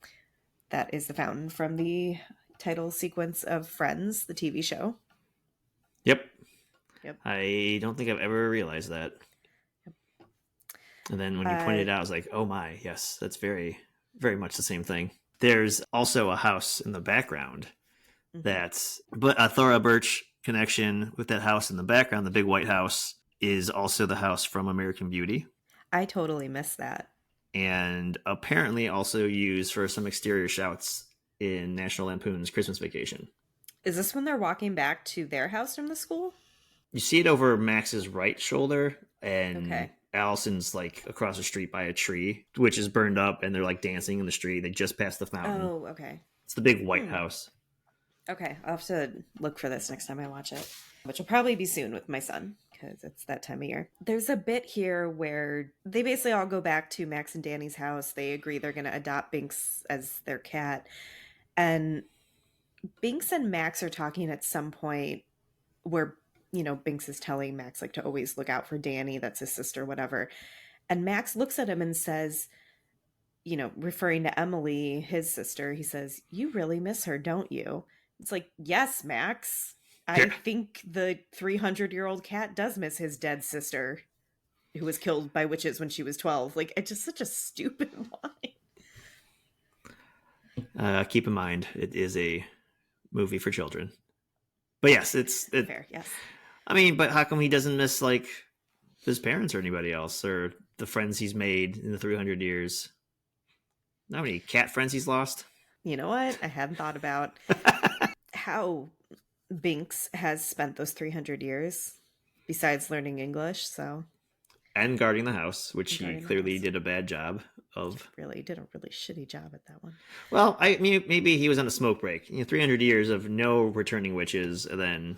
That is the fountain from the title sequence of Friends, the TV show. Yep. Yep. I don't think I've ever realized that. Yep. And then when you pointed Uh, it out, I was like, oh my, yes, that's very, very much the same thing. There's also a house in the background mhm. that's, but a Thora Birch connection with that house in the background, the big white house, is also the house from American Beauty. I totally missed that. And apparently also used for some exterior shots in National Lampoon's Christmas Vacation. Is this when they're walking back to their house from the school? You see it over Max's right shoulder, and Okay. Allison's like across the street by a tree, which is burned up, and they're like dancing in the street. They just passed the fountain. Oh, okay. It's the big white Hmm. house. Okay, I'll have to look for this next time I watch it, which will probably be soon with my son because it's that time of year. There's a bit here where they basically all go back to Max and Danny's house. They agree they're going to adopt Binks as their cat. And Binks and Max are talking at some point where, Binks is telling Max like to always look out for Danny, that's his sister, whatever. And Max looks at him and says, referring to Emily, his sister, he says, "You really miss her, don't you?" It's like, yes, Max. Yeah. I think the 300-year-old cat does miss his dead sister who was killed by witches when she was 12. Like, it's just such a stupid line. Keep in mind, it is a movie for children. But yes, it's it. Fair, yes. I mean, but how come he doesn't miss like his parents or anybody else or the friends he's made in the 300 years? How many cat friends he's lost? You know what? I hadn't thought about how Binks has spent those 300 years besides learning English, so And guarding the house, which he guarding the clearly house. did a bad job of. Really did a really shitty job at that one. Well, I mean, maybe he was on a smoke break. 300 years of no returning witches, and then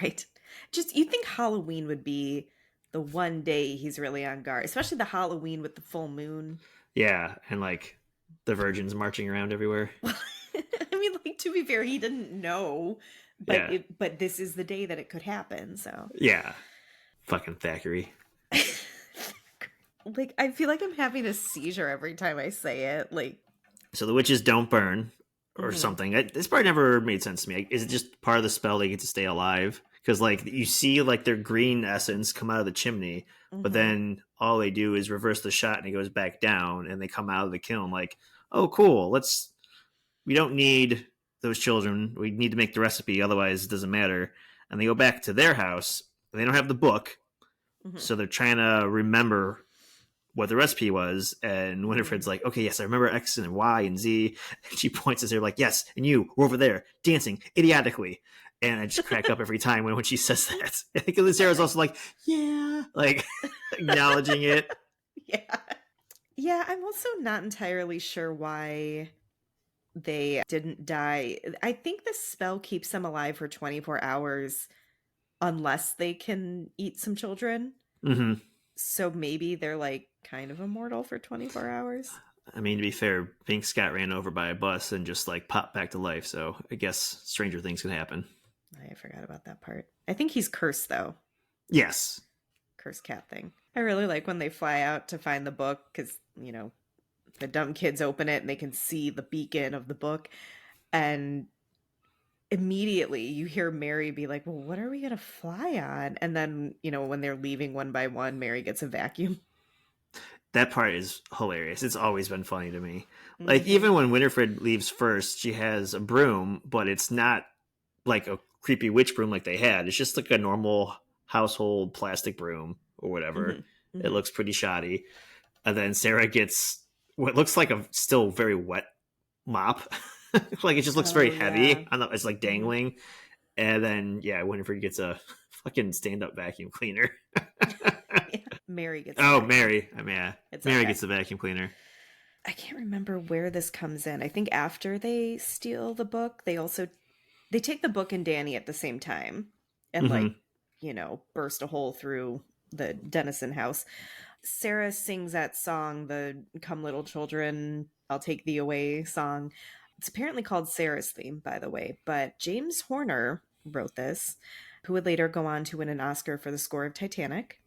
Right. Just you think Halloween would be the one day he's really on guard, especially the Halloween with the full moon. yeah, and like the virgins marching around everywhere. I mean, like to be fair, he didn't know, but Yeah, but this is the day that it could happen. So, yeah, fucking Thackeray. like, I feel like I'm having a seizure every time I say it. Like, So the witches don't burn or mhm, something. This part never made sense to me. Is it just part of the spell they get to stay alive? Because like you see like their green essence come out of the chimney, but mhm, then all they do is reverse the shot and it goes back down, and they come out of the kiln like, oh cool, we don't need those children. We need to make the recipe, otherwise it doesn't matter. And they go back to their house. They don't have the book, mhm, so they're trying to remember what the recipe was. And mhm. Winifred's like, okay, yes, I remember X and Y and Z. And she points at her like, yes, and you were over there dancing idiotically. And I just crack up every time when she says that. I think Sarah's also like, yeah, like acknowledging it. Yeah, yeah. I'm also not entirely sure why they didn't die. I think the spell keeps them alive for 24 hours unless they can eat some children. Mm-hmm. So maybe they're like kind of immortal for 24 hours. I mean, to be fair, Binks got ran over by a bus and just like popped back to life. So I guess stranger things can happen. I forgot about that part. I think he's cursed though. Yes. Cursed cat thing. I really like when they fly out to find the book because, the dumb kids open it and they can see the beacon of the book. And immediately you hear Mary be like, well, what are we going to fly on? And then, when they're leaving one by one, Mary gets a vacuum. That part is hilarious. It's always been funny to me. Like, Mm-hmm. even when Winifred leaves first, she has a broom, but it's not like a creepy witch broom like they had. It's just like a normal household plastic broom or whatever. Mm-hmm. It Mm-hmm. looks pretty shoddy. And then Sarah gets what looks like a still very wet mop. Like it just looks very Oh, yeah. heavy. I know it's like Mm-hmm. dangling. And then yeah, Winifred gets a fucking stand up vacuum cleaner. Yeah. Mary gets the Oh, vacuum. Mary. I mean, yeah. It's Mary okay. gets the vacuum cleaner. I can't remember where this comes in. I think after they steal the book, they take the book and Danny at the same time and Hmm. like, burst a hole through the Dennison house. Sarah sings that song, the Come Little Children, I'll Take Thee Away song. It's apparently called Sarah's theme, by the way, but James Horner wrote this, who would later go on to win an Oscar for the score of Titanic.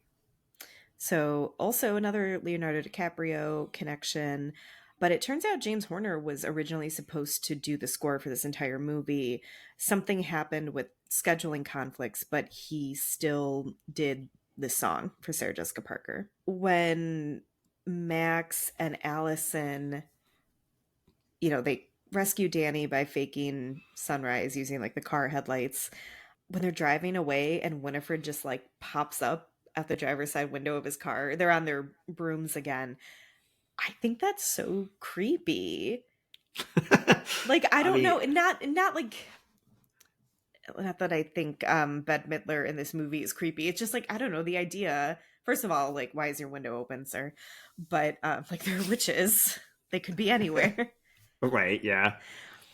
So, also another Leonardo DiCaprio connection. But it turns out James Horner was originally supposed to do the score for this entire movie. Something happened with scheduling conflicts, but he still did this song for Sarah Jessica Parker. When Max and Allison, they rescue Danny by faking sunrise using like the car headlights, when they're driving away and Winifred just like pops up at the driver's side window of his car. They're on their brooms again. I think that's so creepy. Like I I don't mean, know, not like not that I think Bette Midler in this movie is creepy. It's just like I don't know the idea. First of all, like why is your window open, sir? But like they're witches. They could be anywhere. right, yeah.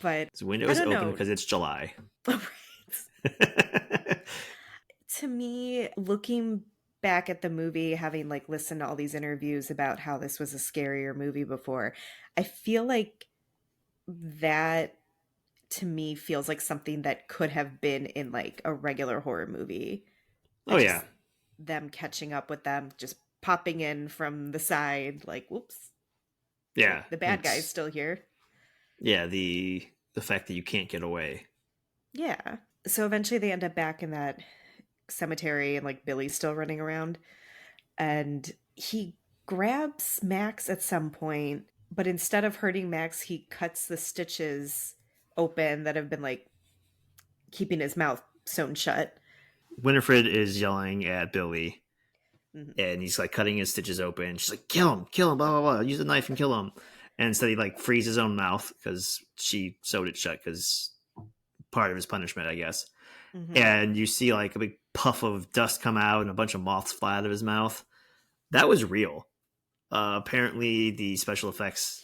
But His window I is don't open know. because it's July. To me, looking back at the movie, having like listened to all these interviews about how this was a scarier movie before, I feel like that to me feels like something that could have been in like a regular horror movie. Oh, And yeah. just them catching up with them, just popping in from the side, like, whoops, like Yeah. the bad guy's It's, still here. yeah, the fact that you can't get away. Yeah. So eventually they end up back in that cemetery and like Billy's still running around. And he grabs Max at some point, but instead of hurting Max, he cuts the stitches open that have been like keeping his mouth sewn shut. Winifred is yelling at Billy Mhm. and he's like cutting his stitches open. She's like, kill him, blah, blah, blah. Use a knife and kill him. And instead he like frees his own mouth because she sewed it shut because part of his punishment, I guess. Mhm. And you see like a big puff of dust come out and a bunch of moths fly out of his mouth. That was real. Apparently, the special effects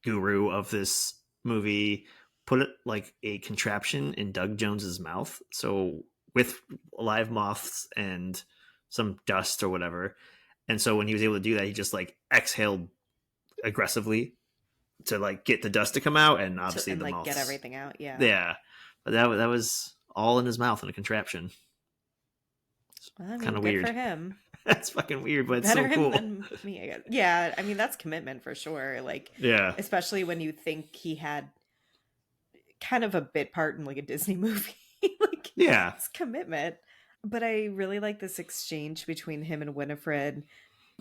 guru of this movie put it like a contraption in Doug Jones's mouth. So with live moths and some dust or whatever. And so when he was able to do that, he just like exhaled aggressively to like get the dust to come out, and obviously And the like get moths. everything out. Yeah. Yeah, but that was all in his mouth in a contraption. Well, I Kind mean, of good for weird. him. That's fucking weird, but it's Better so him cool. than me, I guess. Yeah, I mean, that's commitment for sure. Like, Yeah, especially when you think he had kind of a bit part in like a Disney movie. Like, yeah. it's commitment. But I really like this exchange between him and Winifred.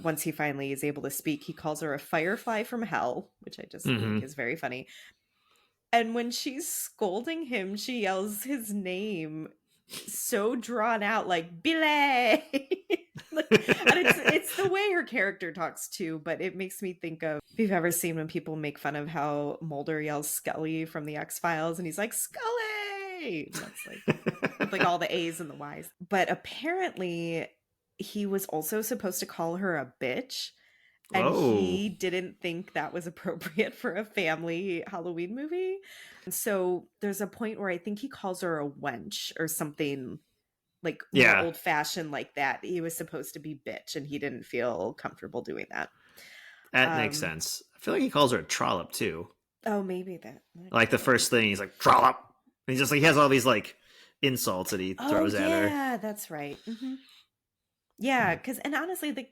Once he finally is able to speak, he calls her a firefly from hell, which I just think Hmm. is very funny. And when she's scolding him, she yells his name so drawn out, like Billy. Like, and it's the way her character talks too, but it makes me think of if you've ever seen when people make fun of how Mulder yells Scully from the X-Files and he's like Scully. And that's like with like all the A's and the Y's. But apparently he was also supposed to call her a bitch and Oh, he didn't think that was appropriate for a family Halloween movie. And so there's a point where I think he calls her a wench or something like more Yeah, old fashioned like that. He was supposed to be bitch and he didn't feel comfortable doing that. that makes Um, sense. I feel like he calls her a trollop too. oh, maybe that Like the could be. first thing, he's like trollop. And he's just like he has all these like insults that he Oh, throws at her. yeah, that's right. Yeah, because, and honestly, like,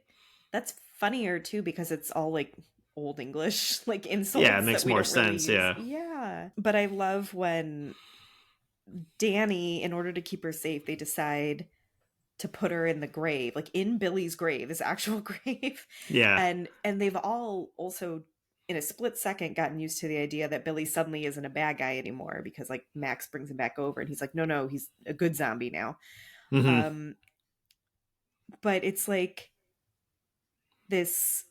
that's funnier too because it's all like old English, like Yeah, it insults that makes we more don't really sense. use. Yeah, Yeah. But I love when Danny, in order to keep her safe, they decide to put her in the grave, like in Billy's grave, his actual grave. yeah. And they've all also in a split second gotten used to the idea that Billy suddenly isn't a bad guy anymore because like Max brings him back over and he's like, no, no, he's a good zombie now. Mm-hmm. Um, but it's like this,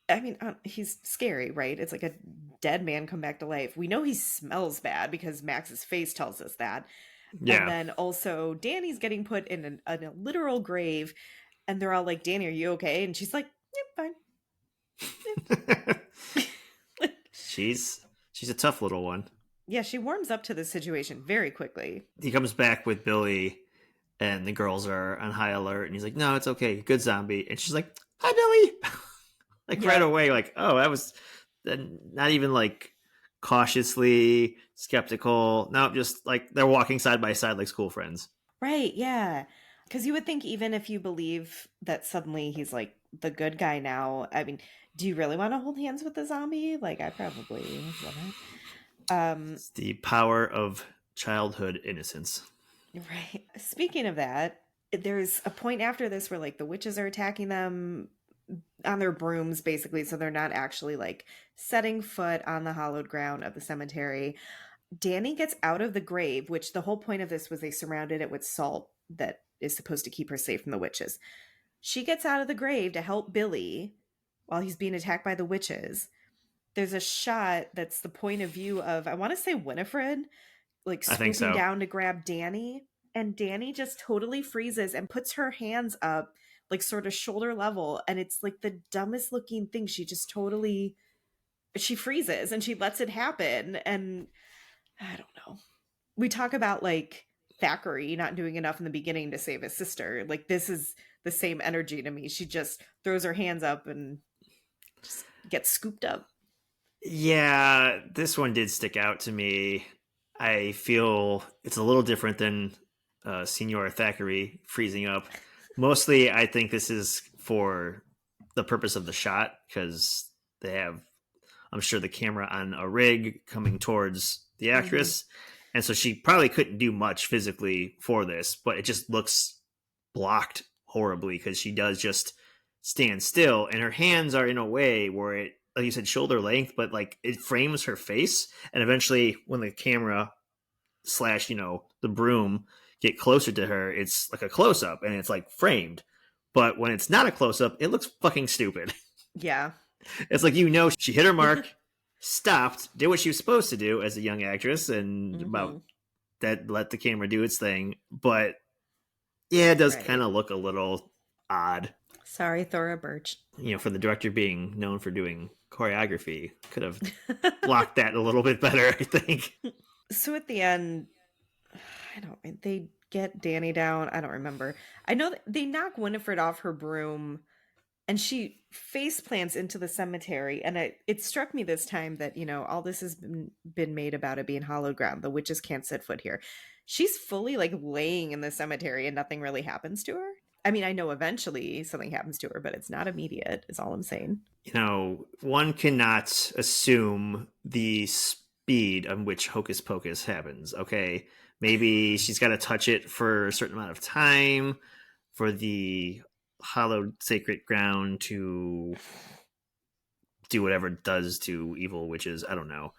I mean, he's scary, right? It's like a dead man come back to life. We know he smells bad because Max's face tells us that. And Yeah. then also Danny's getting put in a literal grave, and they're all like, "Danny, are you okay?" And she's like, "Yeah, fine." she's a tough little one. Yeah, she warms up to the situation very quickly. He comes back with Billy, and the girls are on high alert, and he's like, "No, it's okay, good zombie." And she's like, "Hi, Billy." Like right Yep. away, like, oh, that was not even like cautiously skeptical. No, just like they're walking side by side like school friends. Right. Yeah. Because you would think even if you believe that suddenly he's like the good guy now, I mean, do you really want to hold hands with the zombie? Like, I probably wouldn't. It's the power of childhood innocence. Right. Speaking of that, there's a point after this where like the witches are attacking them on their brooms basically, so they're not actually like setting foot on the hallowed ground of the cemetery. Danny gets out of the grave, which the whole point of this was they surrounded it with salt that is supposed to keep her safe from the witches. She gets out of the grave to help Billy while he's being attacked by the witches. There's a shot that's the point of view of, I want to say, Winifred, like I think swooping so. down to grab Danny. And Danny just totally freezes and puts her hands up, like sort of shoulder level. And it's like the dumbest looking thing. She just totally, she freezes and she lets it happen. And I don't know. We talk about like Thackeray not doing enough in the beginning to save his sister. Like this is the same energy to me. She just throws her hands up and just gets scooped up. Yeah, this one did stick out to me. I feel it's a little different than Senior Thackeray freezing up. Mostly, I think this is for the purpose of the shot because they have, I'm sure, the camera on a rig coming towards the Mm-hmm. actress. And so she probably couldn't do much physically for this, but it just looks blocked horribly because she does just stand still and her hands are in a way where it, like you said, shoulder length, but like it frames her face. And eventually, when the camera slash, the broom get closer to her, it's like a close up and it's like framed. But when it's not a close up, it looks fucking stupid. Yeah. It's like, she hit her mark, stopped, did what she was supposed to do as a young actress, and about Mm-hmm. that let the camera do its thing. But yeah, it does kind Right. of look a little odd. Sorry, Thora Birch. For the director being known for doing choreography, could have blocked that a little bit better, I think. So at the end, I don't. They get Danny down. I don't remember. I know that they knock Winifred off her broom, and she face plants into the cemetery. And it struck me this time that all this has been made about it being hollow ground. The witches can't set foot here. She's fully like laying in the cemetery, and nothing really happens to her. I mean, I know eventually something happens to her, but it's not immediate. Is all I'm saying. One cannot assume the speed on which Hocus Pocus happens. Okay, maybe she's got to touch it for a certain amount of time for the hallowed sacred ground to do whatever it does to evil witches. I don't know.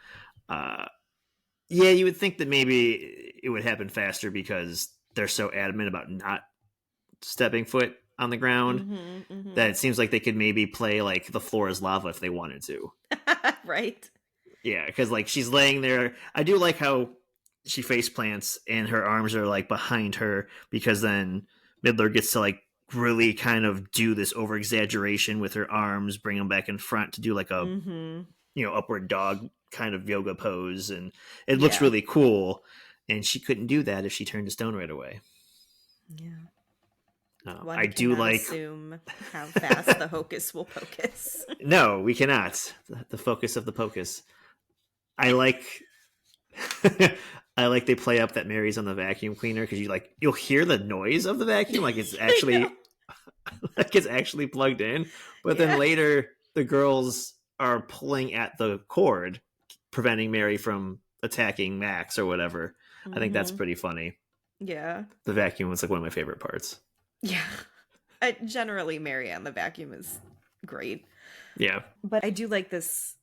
Uh, yeah, you would think that maybe it would happen faster because they're so adamant about not stepping foot on the ground Mm-hmm. that Mm-hmm. it seems like they could maybe play like the floor is lava if they wanted to. Right. Yeah, because like she's laying there. I do like how she face plants and her arms are like behind her because then Midler gets to like really kind of do this over exaggeration with her arms, bring them back in front to do like a Mm-hmm. upward dog kind of yoga pose, and it looks Yeah. really cool. And she couldn't do that if she turned to stone right away. Yeah. I One do cannot like. assume how fast the hocus will pocus. No, we cannot. The focus of the pocus. I like. I like they play up that Mary's on the vacuum cleaner because you'll hear the noise of the vacuum like it's I know. actually like it's actually plugged in, but then Yeah. later the girls are pulling at the cord, preventing Mary from attacking Max or whatever. I think that's Hmm. pretty funny. Yeah. The vacuum was like one of my favorite parts. Yeah. Generally, Mary on the vacuum is great. Yeah, But I do like this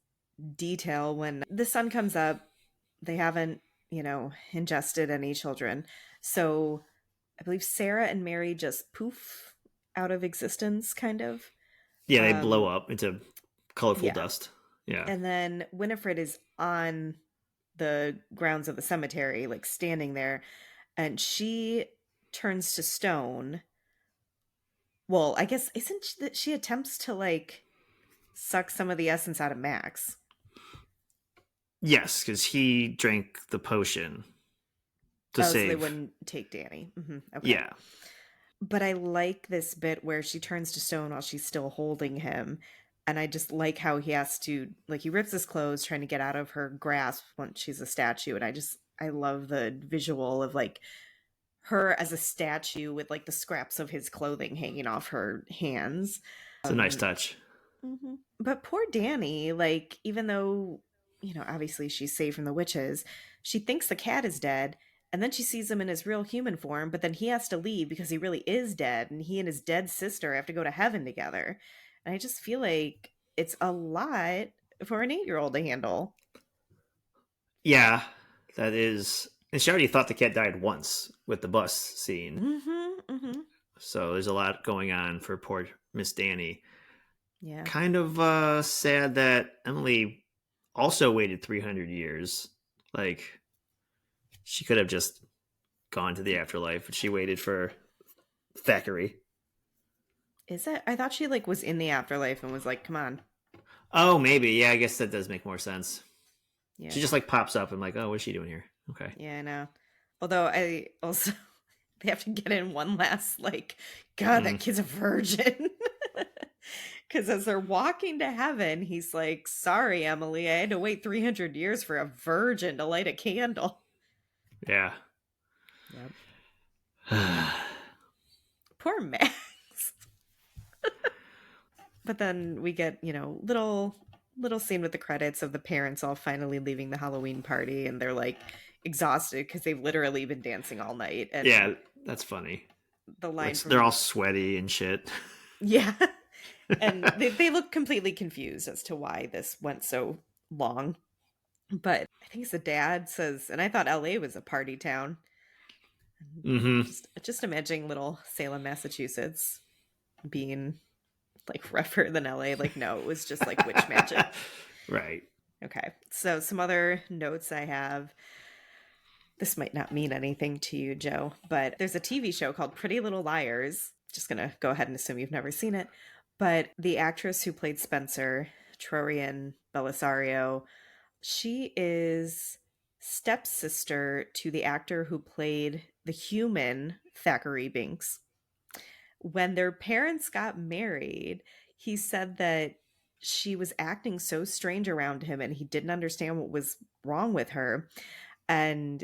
detail when the sun comes up. They haven't, ingested any children. So I believe Sarah and Mary just poof out of existence, kind of. yeah, they blow Um, up into colorful yeah. dust. Yeah, And then Winifred is on the grounds of the cemetery, like standing there, and she turns to stone. Well, I guess isn't she, that she attempts to like suck some of the essence out of Max? yes, because he drank the potion to Oh, so they save. wouldn't take Danny. Okay. Yeah, But I like this bit where she turns to stone while she's still holding him. And I just like how he has to, like, he rips his clothes trying to get out of her grasp once she's a statue. And I love the visual of like her as a statue with like the scraps of his clothing hanging off her hands. it's a nice touch. But poor Danny, like, even though, obviously she's saved from the witches, she thinks the cat is dead. And then she sees him in his real human form, but then he has to leave because he really is dead. And he and his dead sister have to go to heaven together. And I just feel like it's a lot for an 8-year-old to handle. Yeah, that is. And she already thought the cat died once with the bus scene. Mm-hmm. So there's a lot going on for poor Miss Danny. Yeah. Kind of sad that Emily also waited 300 years. Like, she could have just gone to the afterlife, but she waited for Thackeray. Is it? I thought she like was in the afterlife and was like, come on. Oh, maybe. Yeah, I guess that does make more sense. Yeah. She just like pops up and like, oh, what's she doing here? Okay. Yeah, I know. Although I also they have to get in one last like, God, Mm, that kid's a virgin. Because as they're walking to heaven, he's like, sorry, Emily, I had to wait 300 years for a virgin to light a candle. yeah. Yep. Poor Max. But then we get, little scene with the credits of the parents all finally leaving the Halloween party, and they're like exhausted because they've literally been dancing all night. And Yeah, that's funny. the line They're all from sweaty and shit. yeah, and they look completely confused as to why this went so long. But I think the dad says, and I thought LA was a party town. Mm-hmm. Just imagining little Salem, Massachusetts being like rougher than LA. Like, no, it was just like witch magic. Right. Okay. So some other notes I have. This might not mean anything to you, Joe, but there's a TV show called Pretty Little Liars. Just gonna go ahead and assume you've never seen it. But the actress who played Spencer, Trorian Belisario, she is stepsister to the actor who played the human Thackeray Binks. When their parents got married, he said that she was acting so strange around him and he didn't understand what was wrong with her. And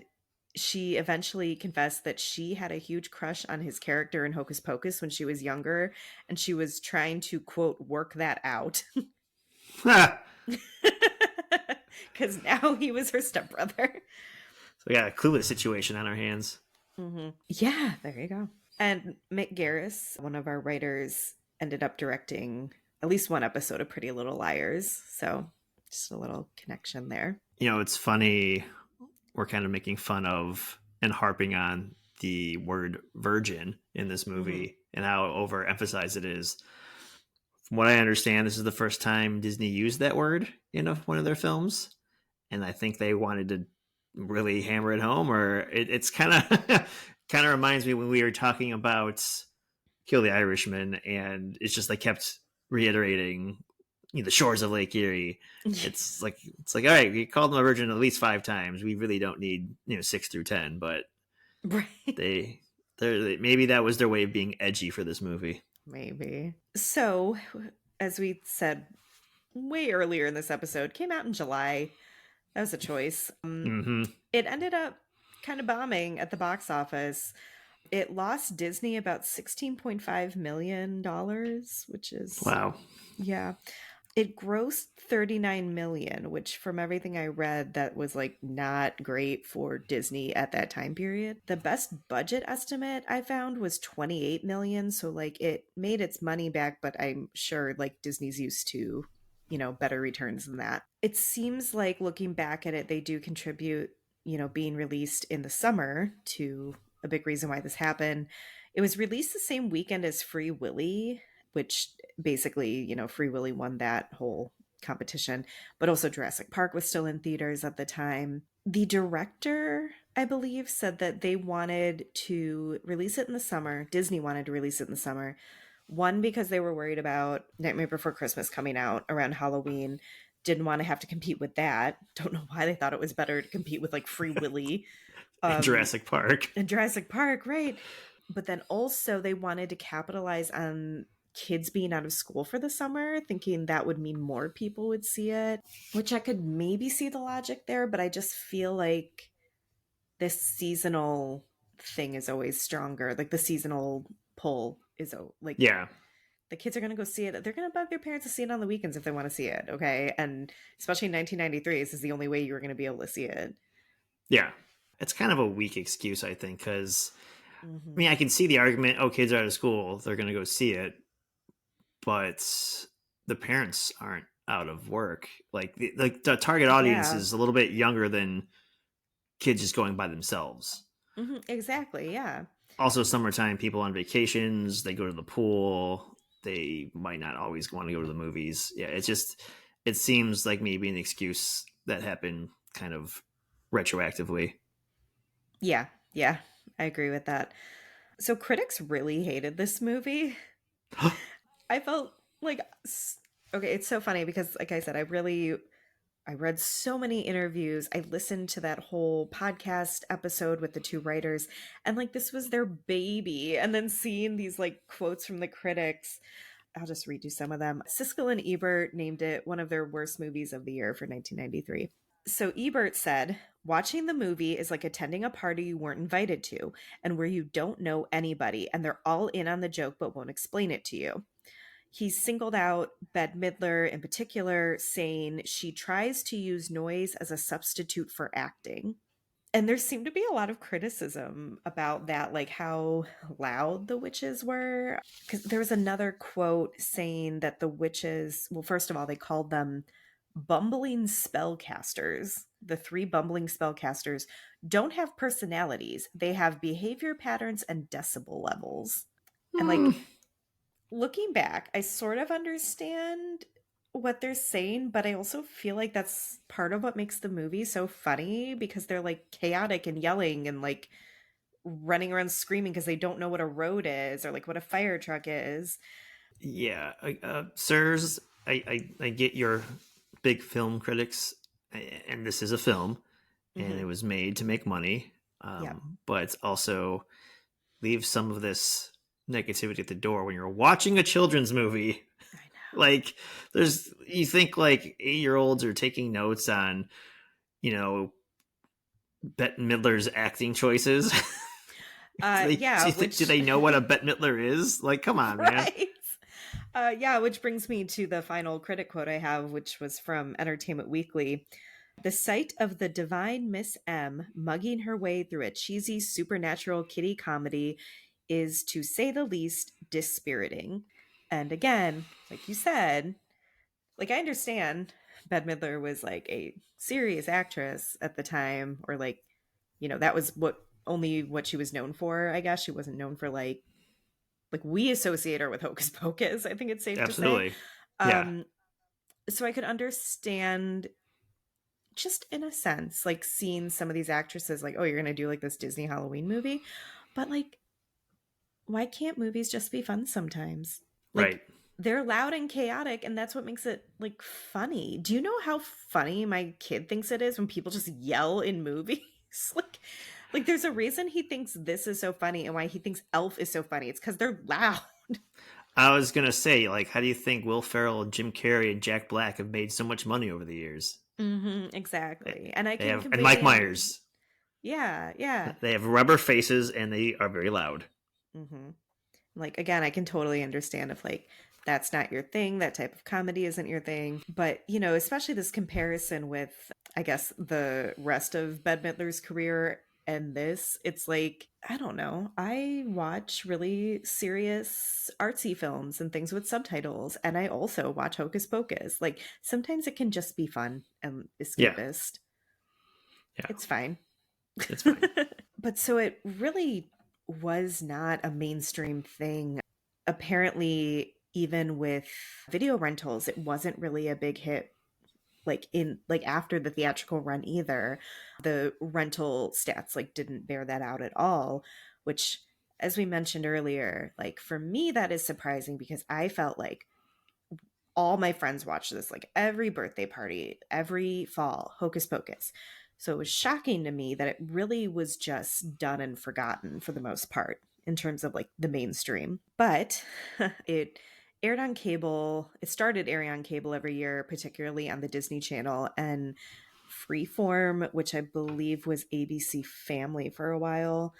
she eventually confessed that she had a huge crush on his character in Hocus Pocus when she was younger, and she was trying to, quote, work that out. So Because now he was her stepbrother. we got a clueless situation on our hands. Yeah, there you go. And Mick Garris, one of our writers, ended up directing at least one episode of Pretty Little Liars. So just a little connection there. It's funny. We're kind of making fun of and harping on the word virgin in this movie and how overemphasized it is. From what I understand, this is the first time Disney used that word in one of their films. And I think they wanted to really hammer it home, or it's kind of kind of reminds me when we were talking about Kill the Irishman, and it's just they kept reiterating the shores of Lake Erie. It's like all right, we called them a virgin at least 5 times. We really don't need 6 through 10, but Right. they Maybe that was their way of being edgy for this movie. Maybe. So, as we said way earlier in this episode, came out in July. That was a choice. Mm-hmm. It ended up kind of bombing at the box office. It lost Disney about $16.5 million, which is, Wow. yeah. It grossed 39 million, which from everything I read, that was like not great for Disney at that time period. The best budget estimate I found was 28 million, so like it made its money back, but I'm sure like Disney's used to, better returns than that. It seems like looking back at it, they do contribute, being released in the summer to a big reason why this happened. It was released the same weekend as Free Willy, which basically, Free Willy won that whole competition, but also Jurassic Park was still in theaters at the time. The director, I believe, said that they wanted to release it in the summer. Disney wanted to release it in the summer. One, because they were worried about Nightmare Before Christmas coming out around Halloween. Didn't want to have to compete with that. Don't know why they thought it was better to compete with like Free Willy. Jurassic Park. And Jurassic Park, right? But then also they wanted to capitalize on kids being out of school for the summer, thinking that would mean more people would see it, which I could maybe see the logic there, but I just feel like this seasonal thing is always stronger. Like the seasonal pull is like Yeah. the kids are going to go see it. They're going to bug their parents to see it on the weekends if they want to see it, okay? And especially in 1993, this is the only way you were going to be able to see it. Yeah. It's kind of a weak excuse, I think, because I Mm-hmm. mean, I can see the argument, oh, kids are out of school, they're going to go see it, but the parents aren't out of work. Like the target audience Yeah. is a little bit younger than kids just going by themselves. Mm-hmm. Exactly. Yeah. Also, summertime, people on vacations, they go to the pool. They might not always want to go to the movies. Yeah, it seems like maybe an excuse that happened kind of retroactively. Yeah. Yeah. I agree with that. So critics really hated this movie. I felt like okay, it's so funny because like I said, I read so many interviews. I listened to that whole podcast episode with the two writers, and like this was their baby. And then seeing these like quotes from the critics, I'll just read you some of them. Siskel and Ebert named it one of their worst movies of the year for 1993. So Ebert said, "Watching the movie is like attending a party you weren't invited to and where you don't know anybody and they're all in on the joke but won't explain it to you." He singled out Bette Midler in particular, saying she tries to use noise as a substitute for acting. And there seemed to be a lot of criticism about that, like how loud the witches were. Because there was another quote saying that the witches, well, first of all, they called them bumbling spellcasters. The three bumbling spellcasters don't have personalities, they have behavior patterns and decibel levels. And Hmm. like looking back, I sort of understand what they're saying, but I also feel like that's part of what makes the movie so funny because they're like chaotic and yelling and like running around screaming because they don't know what a road is or like what a fire truck is. Yeah, sirs, I get your big film critics, and this is a film, and it Hmm. was made to make money, Yeah, but also leave some of this negativity at the door when you're watching a children's movie. I know. Like, you think like 8-year olds are taking notes on, you know, Bette Midler's acting choices. Yeah, Do which they know what a Bette Midler is? Like, come on, man. right. Yeah, which brings me to the final critic quote I have, which was from Entertainment Weekly. "The sight of the divine Miss M mugging her way through a cheesy supernatural kiddie comedy is, to say the least, dispiriting." And again, like you said, like I understand Bette Midler was like a serious actress at the time, or like, that was what she was known for, I guess. She wasn't known for like we associate her with Hocus Pocus, I think it's safe to say. Absolutely. Yeah. Um, so I could understand just in a sense, like seeing some of these actresses like, oh, you're gonna do like this Disney Halloween movie. But like, why can't movies just be fun sometimes? Like Right. they're loud and chaotic, and that's what makes it like funny. Do you know how funny my kid thinks it is when people just yell in movies? Like Like, there's a reason he thinks this is so funny and why he thinks Elf is so funny. It's because they're loud. I was gonna say, like, how do you think Will Ferrell, Jim Carrey, and Jack Black have made so much money over the years? They Exactly. And I they can have, and Mike completely Myers. yeah, yeah. They have rubber faces and they are very loud. hmm Like, again, I can totally understand if, like, that's not your thing, that type of comedy isn't your thing. But, especially this comparison with, I guess, the rest of Bette Midler's career and this, it's like, I don't know. I watch really serious artsy films and things with subtitles, and I also watch Hocus Pocus. Like, sometimes it can just be fun and Yeah, escapist. yeah, It's fine. it's fine. But so it really was not a mainstream thing. Apparently, even with video rentals, it wasn't really a big hit like after the theatrical run either. The rental stats like didn't bear that out at all, which as we mentioned earlier, like for me that is surprising because I felt like all my friends watch this like every birthday party, every fall, Hocus Pocus. So it was shocking to me that it really was just done and forgotten for the most part in terms of like the mainstream. But it aired on cable. It started airing on cable every year, particularly on the Disney Channel and Freeform, which I believe was ABC Family for a while.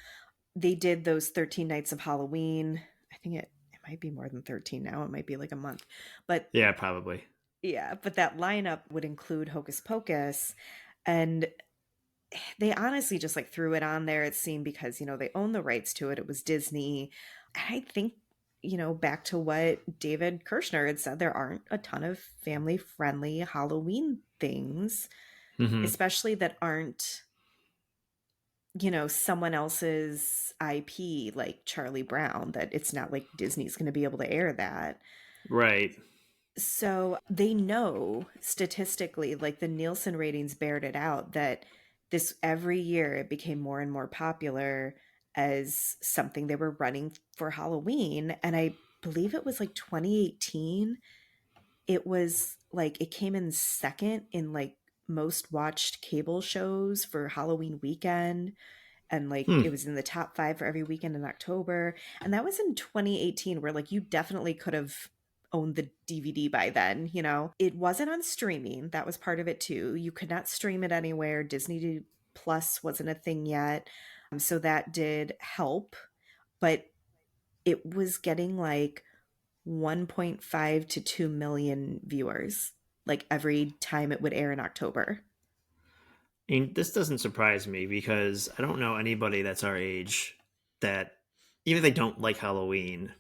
They did those 13 nights of Halloween. I think it might be more than 13 now. It might be like a month. But Yeah, probably. yeah, but that lineup would include Hocus Pocus. And they honestly just like threw it on there, it seemed, because, they own the rights to it. It was Disney. And I think, back to what David Kirshner had said, there aren't a ton of family friendly Halloween things, Hmm. especially that aren't, someone else's IP like Charlie Brown, that it's not like Disney's going to be able to air that. Right. So they know statistically, like the Nielsen ratings bared it out, that this every year it became more and more popular as something they were running for Halloween. And I believe it was like 2018. It was like it came in second in like most watched cable shows for Halloween weekend, and like Hmm. it was in the top 5 for every weekend in October. And that was in 2018, where like you definitely could have owned the DVD by then. It wasn't on streaming. That was part of it too. You could not stream it anywhere. Disney Plus wasn't a thing yet. So that did help, but it was getting like 1.5 to 2 million viewers like every time it would air in October. And this doesn't surprise me because I don't know anybody that's our age that, even if they don't like Halloween,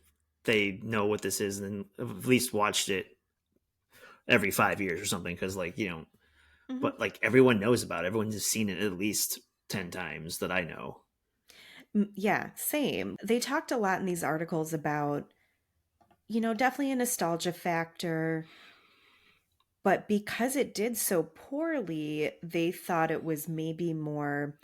they know what this is and at least watched it every 5 years or something. Because, like, Mhm. but like everyone knows about it. Everyone's seen it at least 10 times that I know. Yeah, same. They talked a lot in these articles about, definitely a nostalgia factor, but because it did so poorly, they thought it was maybe more,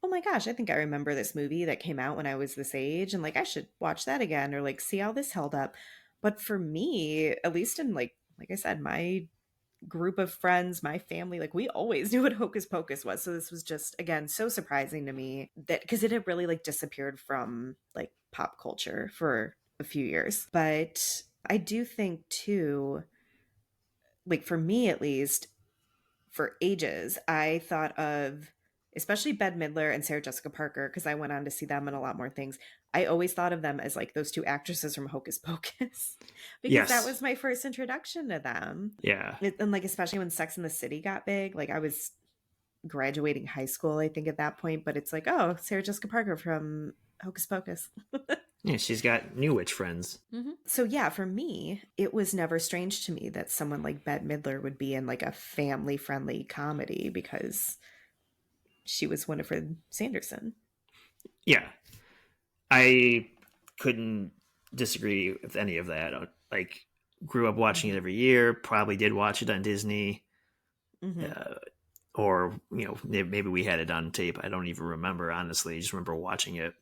oh my gosh, I think I remember this movie that came out when I was this age, and like I should watch that again, or like see how this held up. But for me, at least in like I said, my group of friends, my family, like we always knew what Hocus Pocus was. So this was just again so surprising to me, that because it had really like disappeared from like pop culture for a few years. But I do think too, like for me at least, for ages, I thought of especially Bette Midler and Sarah Jessica Parker, because I went on to see them in a lot more things. I always thought of them as like those two actresses from Hocus Pocus because that Yes. was my first introduction to them. Yeah. And like especially when Sex in the City got big, like I was graduating high school, I think, at that point. But it's like, oh, Sarah Jessica Parker from Hocus Pocus. Yeah. She's got new witch friends. So yeah, for me, it was never strange to me that someone like Bette Midler would be in like a family friendly comedy because she was Winifred Sanderson. Yeah. I couldn't disagree with any of that. Like, grew up watching it hmm every year, probably did watch it on Disney. hmm Uh, or maybe we had it on tape. I don't even remember, honestly. I just remember watching it.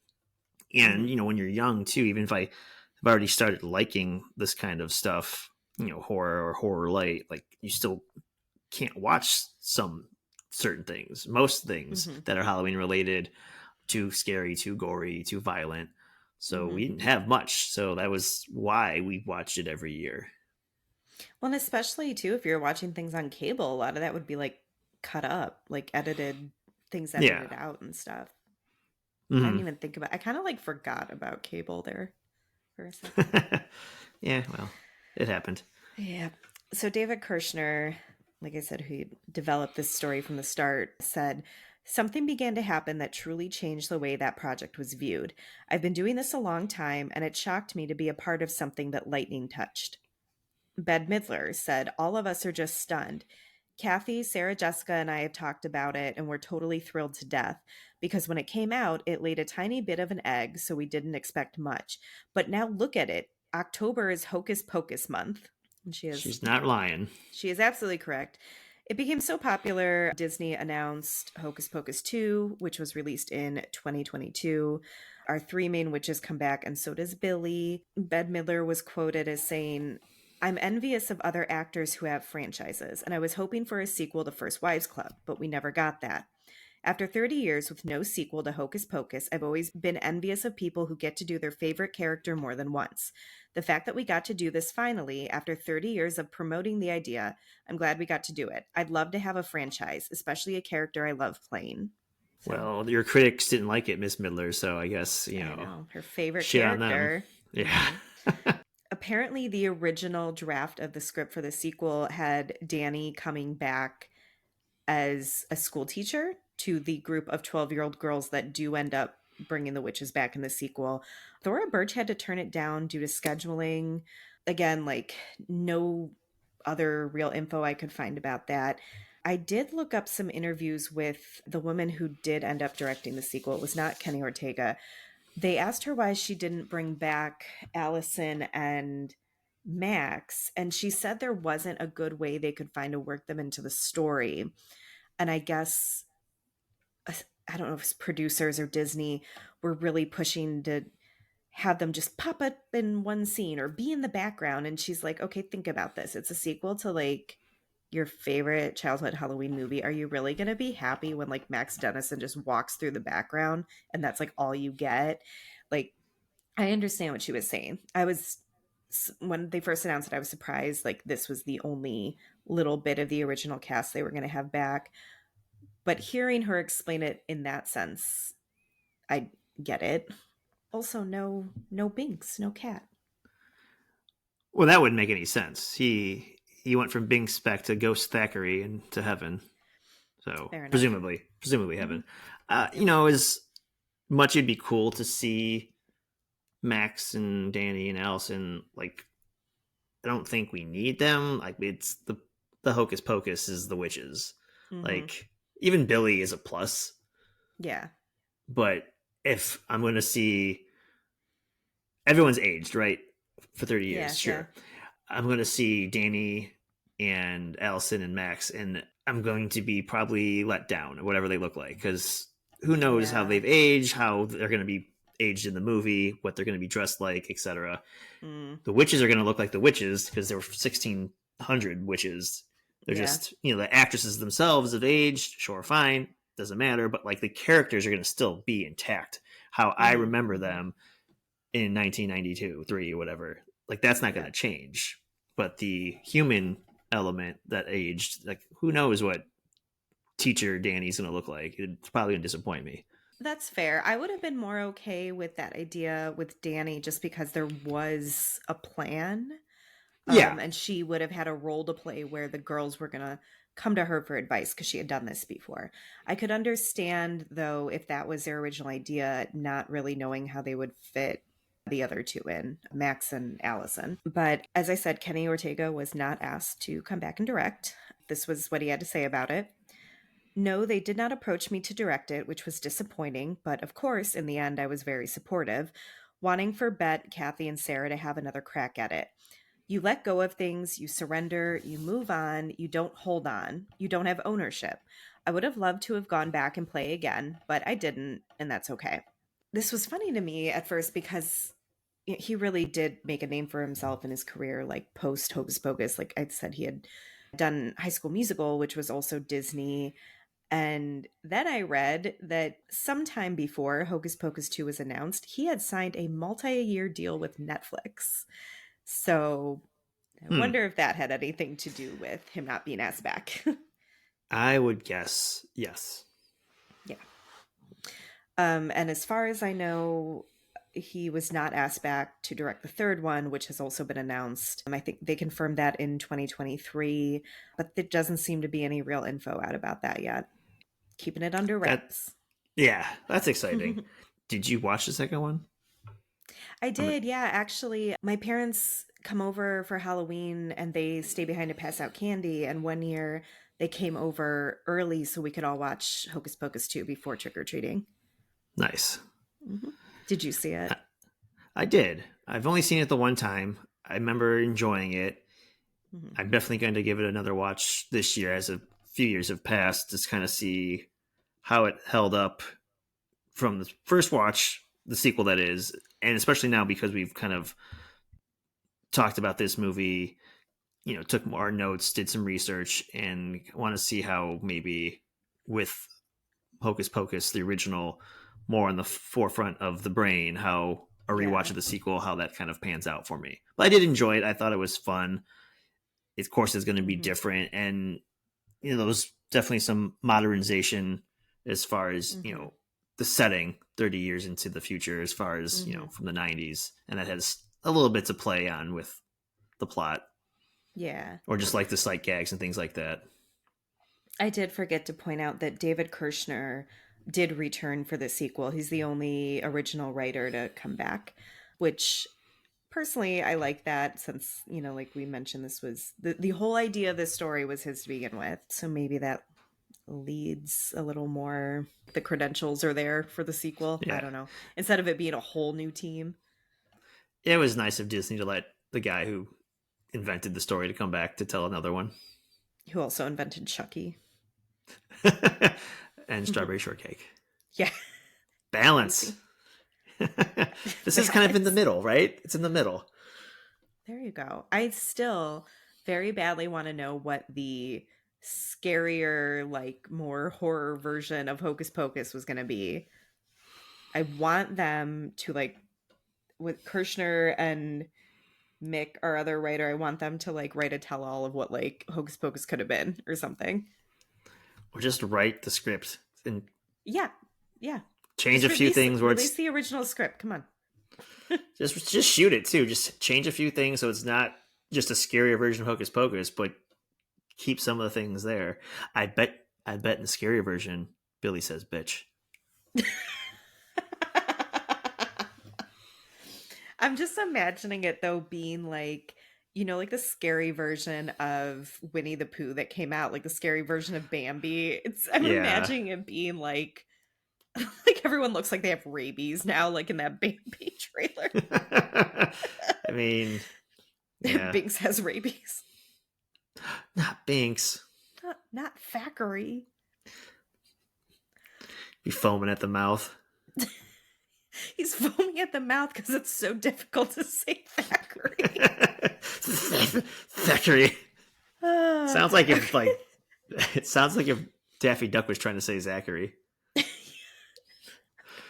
And hmm when you're young too, even if I've already started liking this kind of stuff, horror or horror light, like, you still can't watch some certain things, most things hmm that are Halloween related, too scary, too gory, too violent. So Hmm. we didn't have much. So that was why we watched it every year. Well, and especially too, if you're watching things on cable, a lot of that would be like cut up, like edited things Yeah. edited out and stuff. I didn't Hmm. even think about. I kind of like forgot about cable there for a second. Yeah, well, it happened. Yeah. So David Kirshner, like I said, who developed this story from the start, said something began to happen that truly changed the way that project was viewed. I've been doing this a long time, and it shocked me to be a part of something that lightning touched. Bette Midler said, all of us are just stunned. Kathy, Sarah Jessica, and I have talked about it, and we're totally thrilled to death because when it came out, it laid a tiny bit of an egg, so we didn't expect much. But now look at it. October is Hocus Pocus month. And She's not lying. she is absolutely correct. It became so popular, Disney announced Hocus Pocus 2, which was released in 2022. Our three main witches come back, and so does Billy. Bette Midler was quoted as saying, I'm envious of other actors who have franchises, and I was hoping for a sequel to First Wives Club, but we never got that. After 30 years with no sequel to Hocus Pocus, I've always been envious of people who get to do their favorite character more than once. The fact that we got to do this finally, after 30 years of promoting the idea, I'm glad we got to do it. I'd love to have a franchise, especially a character I love playing. So, Well, your critics didn't like it, Miss Midler, so I guess, I know, her favorite shit on them. character. Yeah. Hmm. Apparently, the original draft of the script for the sequel had Danny coming back as a school teacher to the group of 12-year-old girls that do end up bringing the witches back in the sequel. Thora Birch had to turn it down due to scheduling. Again, like no other real info I could find about that. I did look up some interviews with the woman who did end up directing the sequel. It was not Kenny Ortega. They asked her why she didn't bring back Allison and Max, and she said there wasn't a good way they could find to work them into the story. And I guess I don't know if it's producers or Disney were really pushing to have them just pop up in one scene or be in the background. And she's like, okay, think about this. It's a sequel to like your favorite childhood Halloween movie. Are you really going to be happy when like Max Dennison just walks through the background and that's like all you get? Like, I understand what she was saying. When they first announced it, I was surprised like this was the only little bit of the original cast they were going to have back. But hearing her explain it in that sense, I get it. Also, no Binks, no cat. Well, that wouldn't make any sense. He went from Bing Spec to Ghost Thackeray and to heaven. So Fair enough. presumably Hmm. heaven. Yep. As much it'd be cool to see Max and Danny and Allison. Like, I don't think we need them. Like, it's the Hocus Pocus is the witches. Hmm. Like, even Billy is a plus. Yeah. But if I'm going to see everyone's aged, right, for 30 Yeah. years, Yeah. sure. I'm going to see Danny and Allison and Max, and I'm going to be probably let down, whatever they look like, because who knows how Yeah. they've aged, how they're going to be aged in the movie, what they're going to be dressed like, etc. Mm. The witches are going to look like the witches because there were 1600 witches. They're Yeah. just, the actresses themselves have aged, sure, fine, doesn't matter, but like the characters are going to still be intact. How I Hmm. remember Hmm. them in 1992, 3, whatever. Like that's not going Yeah. to change. But the human element that aged, like who knows what teacher Danny's going to look like? It's probably going to disappoint me. That's fair. I would have been more okay with that idea with Danny just because there was a plan. Yeah. And she would have had a role to play where the girls were going to come to her for advice because she had done this before. I could understand, though, if that was their original idea, not really knowing how they would fit the other two in, Max and Allison. But as I said, Kenny Ortega was not asked to come back and direct. This was what he had to say about it. No, they did not approach me to direct it, which was disappointing, but of course, in the end, I was very supportive, wanting for Bet, Kathy, and Sarah to have another crack at it. You let go of things, you surrender, you move on, you don't hold on, you don't have ownership. I would have loved to have gone back and play again, but I didn't, and that's okay. This was funny to me at first because he really did make a name for himself in his career, like post Hocus Pocus. Like I said, he had done High School Musical, which was also Disney. And then I read that sometime before Hocus Pocus 2 was announced, he had signed a multi year deal with Netflix. So I Hmm. wonder if that had anything to do with him not being asked back. I would guess yes. Yeah. And as far as I know, he was not asked back to direct the third one, which has also been announced. I think they confirmed that in 2023, but there doesn't seem to be any real info out about that yet. Keeping it under That wraps. yeah, that's exciting. Did you watch the second one? I I'm, did, yeah. Actually, my parents come over for Halloween and they stay behind to pass out candy. And one year they came over early so we could all watch Hocus Pocus 2 before trick or treating. nice. Did you see I, it? I did. I've only seen it the one time. I remember enjoying it. Mhm. I'm definitely going to give it another watch this year as a few years have passed to kind of see how it held up from the first watch, the sequel that is, and especially now because we've kind of talked about this movie, took our notes, did some research, and want to see how maybe with Hocus Pocus, the original, more on the forefront of the brain, how a rewatch Yeah. of the sequel, how that kind of pans out for me. But I did enjoy it. I thought it was fun. Of course, it's going to be Hmm. different, and there was definitely some modernization as far as Hmm. the setting 30 years into the future, as far as Hmm. from the 90s, and that has a little bit to play on with the plot, Yeah. or just like the sight gags and things like that. I did forget to point out that David Kirshner did return for the sequel. He's the only original writer to come back, which personally I like that since, like we mentioned, this was the whole idea of this story was his to begin with. So maybe that leads a little more, the credentials are there for the sequel. I Yeah, don't know. Instead of it being a whole new team it was nice of Disney to let the guy who invented the story to come back to tell another one. who also invented Chucky. And Strawberry Shortcake. Yeah, Balance. crazy. This is kind of in the Balance. middle, right? It's in the middle. There you go. I still very badly want to know what the scarier, like more horror version of Hocus Pocus was going to be. I want them to, like, with Kirshner and Mick, our other writer, I want them to like write a tell all of what like Hocus Pocus could have been or something. Or just write the script and Yeah. Yeah. change Just a few release things where release it's the original script. Come on. just shoot it too. Just change a few things so it's not just a scarier version of Hocus Pocus, but keep some of the things there. I bet in the scarier version, Billy says bitch. I'm just imagining it though being like, like the scary version of Winnie the Pooh that came out, like the scary version of Bambi. I'm Yeah. imagining it being like like everyone looks like they have rabies now, like in that Bambi trailer. I mean, yeah. Binks has rabies. Not Binks. Not Thackeray. Be foaming at the mouth. He's foaming at the mouth because it's so difficult to say Thackeray. Thackeray. Uh, Sounds like if okay. like it sounds like if Daffy Duck was trying to say Zachary.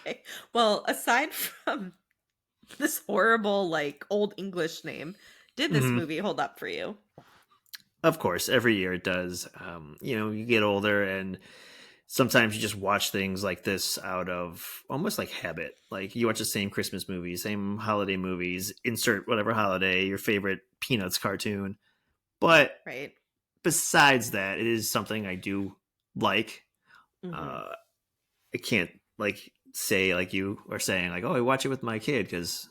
Okay. Well, aside from this horrible, like, old English name, did this Mm-hmm. movie hold up for you? Of course, every year it does. You get older, and sometimes you just watch things like this out of almost like habit. Like you watch the same Christmas movies, same holiday movies, insert whatever holiday, your favorite Peanuts cartoon. But Right. besides that, it is something I do like. Hmm. Uh, I can't like say like you are saying like, oh, I watch it with my kid because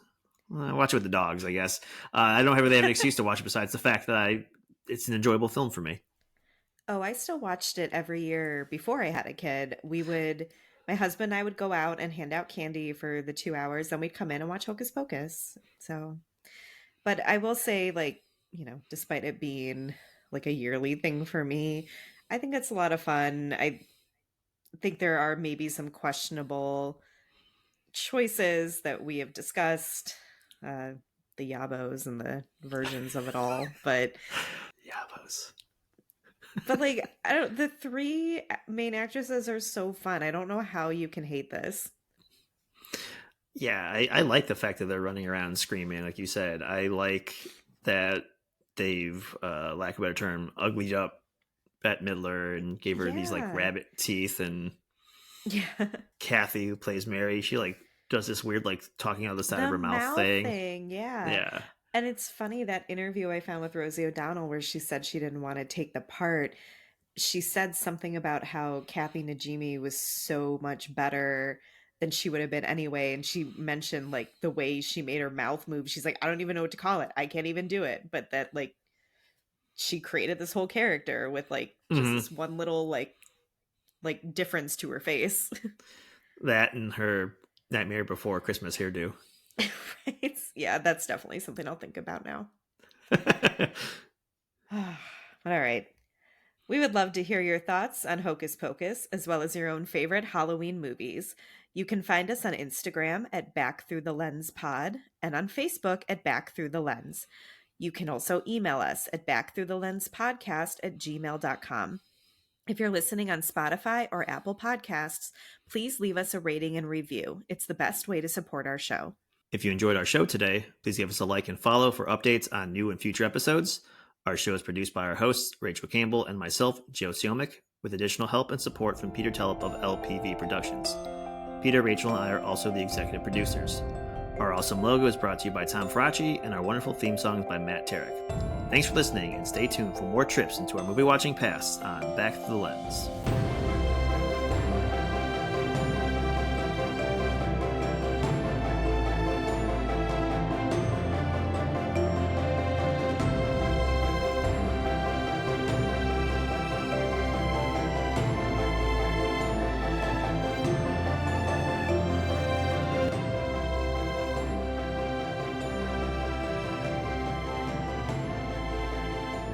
I watch it with the dogs. I guess I don't really have an excuse to watch it besides the fact that it's an enjoyable film for me. Oh, I still watched it every year before I had a kid. My husband and I would go out and hand out candy for the 2 hours, then we'd come in and watch Hocus Pocus. So, but I will say, like, despite it being like a yearly thing for me, I think it's a lot of fun. I think there are maybe some questionable choices that we have discussed, uh, the yabos and the versions of it all. But Yabos. But like, I don't. The three main actresses are so fun. I don't know how you can hate this. Yeah, I like the fact that they're running around screaming, like you said. I like that they've, lack of a better term, uglied up Bette Midler and gave her these like Yeah, rabbit teeth. And yeah. Kathy, who plays Mary, she like does this weird like talking out of the side of The her mouth mouth thing. thing, yeah. Yeah. And it's funny that interview I found with Rosie O'Donnell where she said she didn't want to take the part. She said something about how Kathy Najimy was so much better than she would have been anyway. And she mentioned like the way she made her mouth move. She's like, I don't even know what to call it. I can't even do it. But that like she created this whole character with like just Hmm. this one little like difference to her face. That and her Nightmare Before Christmas hairdo. Right? Yeah, that's definitely something I'll think about now. All right. We would love to hear your thoughts on Hocus Pocus, as well as your own favorite Halloween movies. You can find us on Instagram at Back Through the Lens Pod and on Facebook at Back Through the Lens. You can also email us at backthroughthelenspodcast@gmail.com. If you're listening on Spotify or Apple Podcasts, please leave us a rating and review. It's the best way to support our show. If you enjoyed our show today, please give us a like and follow for updates on new and future episodes. Our show is produced by our hosts, Rachel Campbell and myself, Joe Siomick, with additional help and support from Peter Telep of LPV Productions. Peter, Rachel, and I are also the executive producers. Our awesome logo is brought to you by Tom Faracci, and our wonderful theme song is by Matt Tarek. Thanks for listening, and stay tuned for more trips into our movie watching past on Back Through the Lens.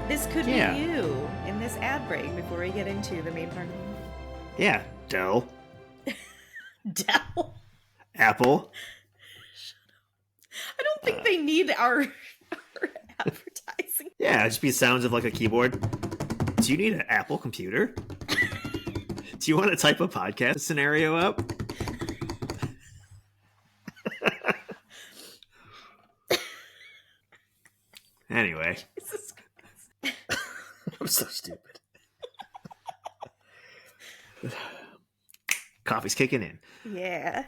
This could be Yeah, you in this ad break before we get into the main part of the movie. yeah, Dell, Dell. Apple. I don't think Uh, they need our advertising. yeah, it'd just be sounds of like a keyboard. Do you need an Apple computer? Do you want to type a podcast scenario up? Anyway, Jesus I'm so stupid. Coffee's kicking in. Christ. Yeah.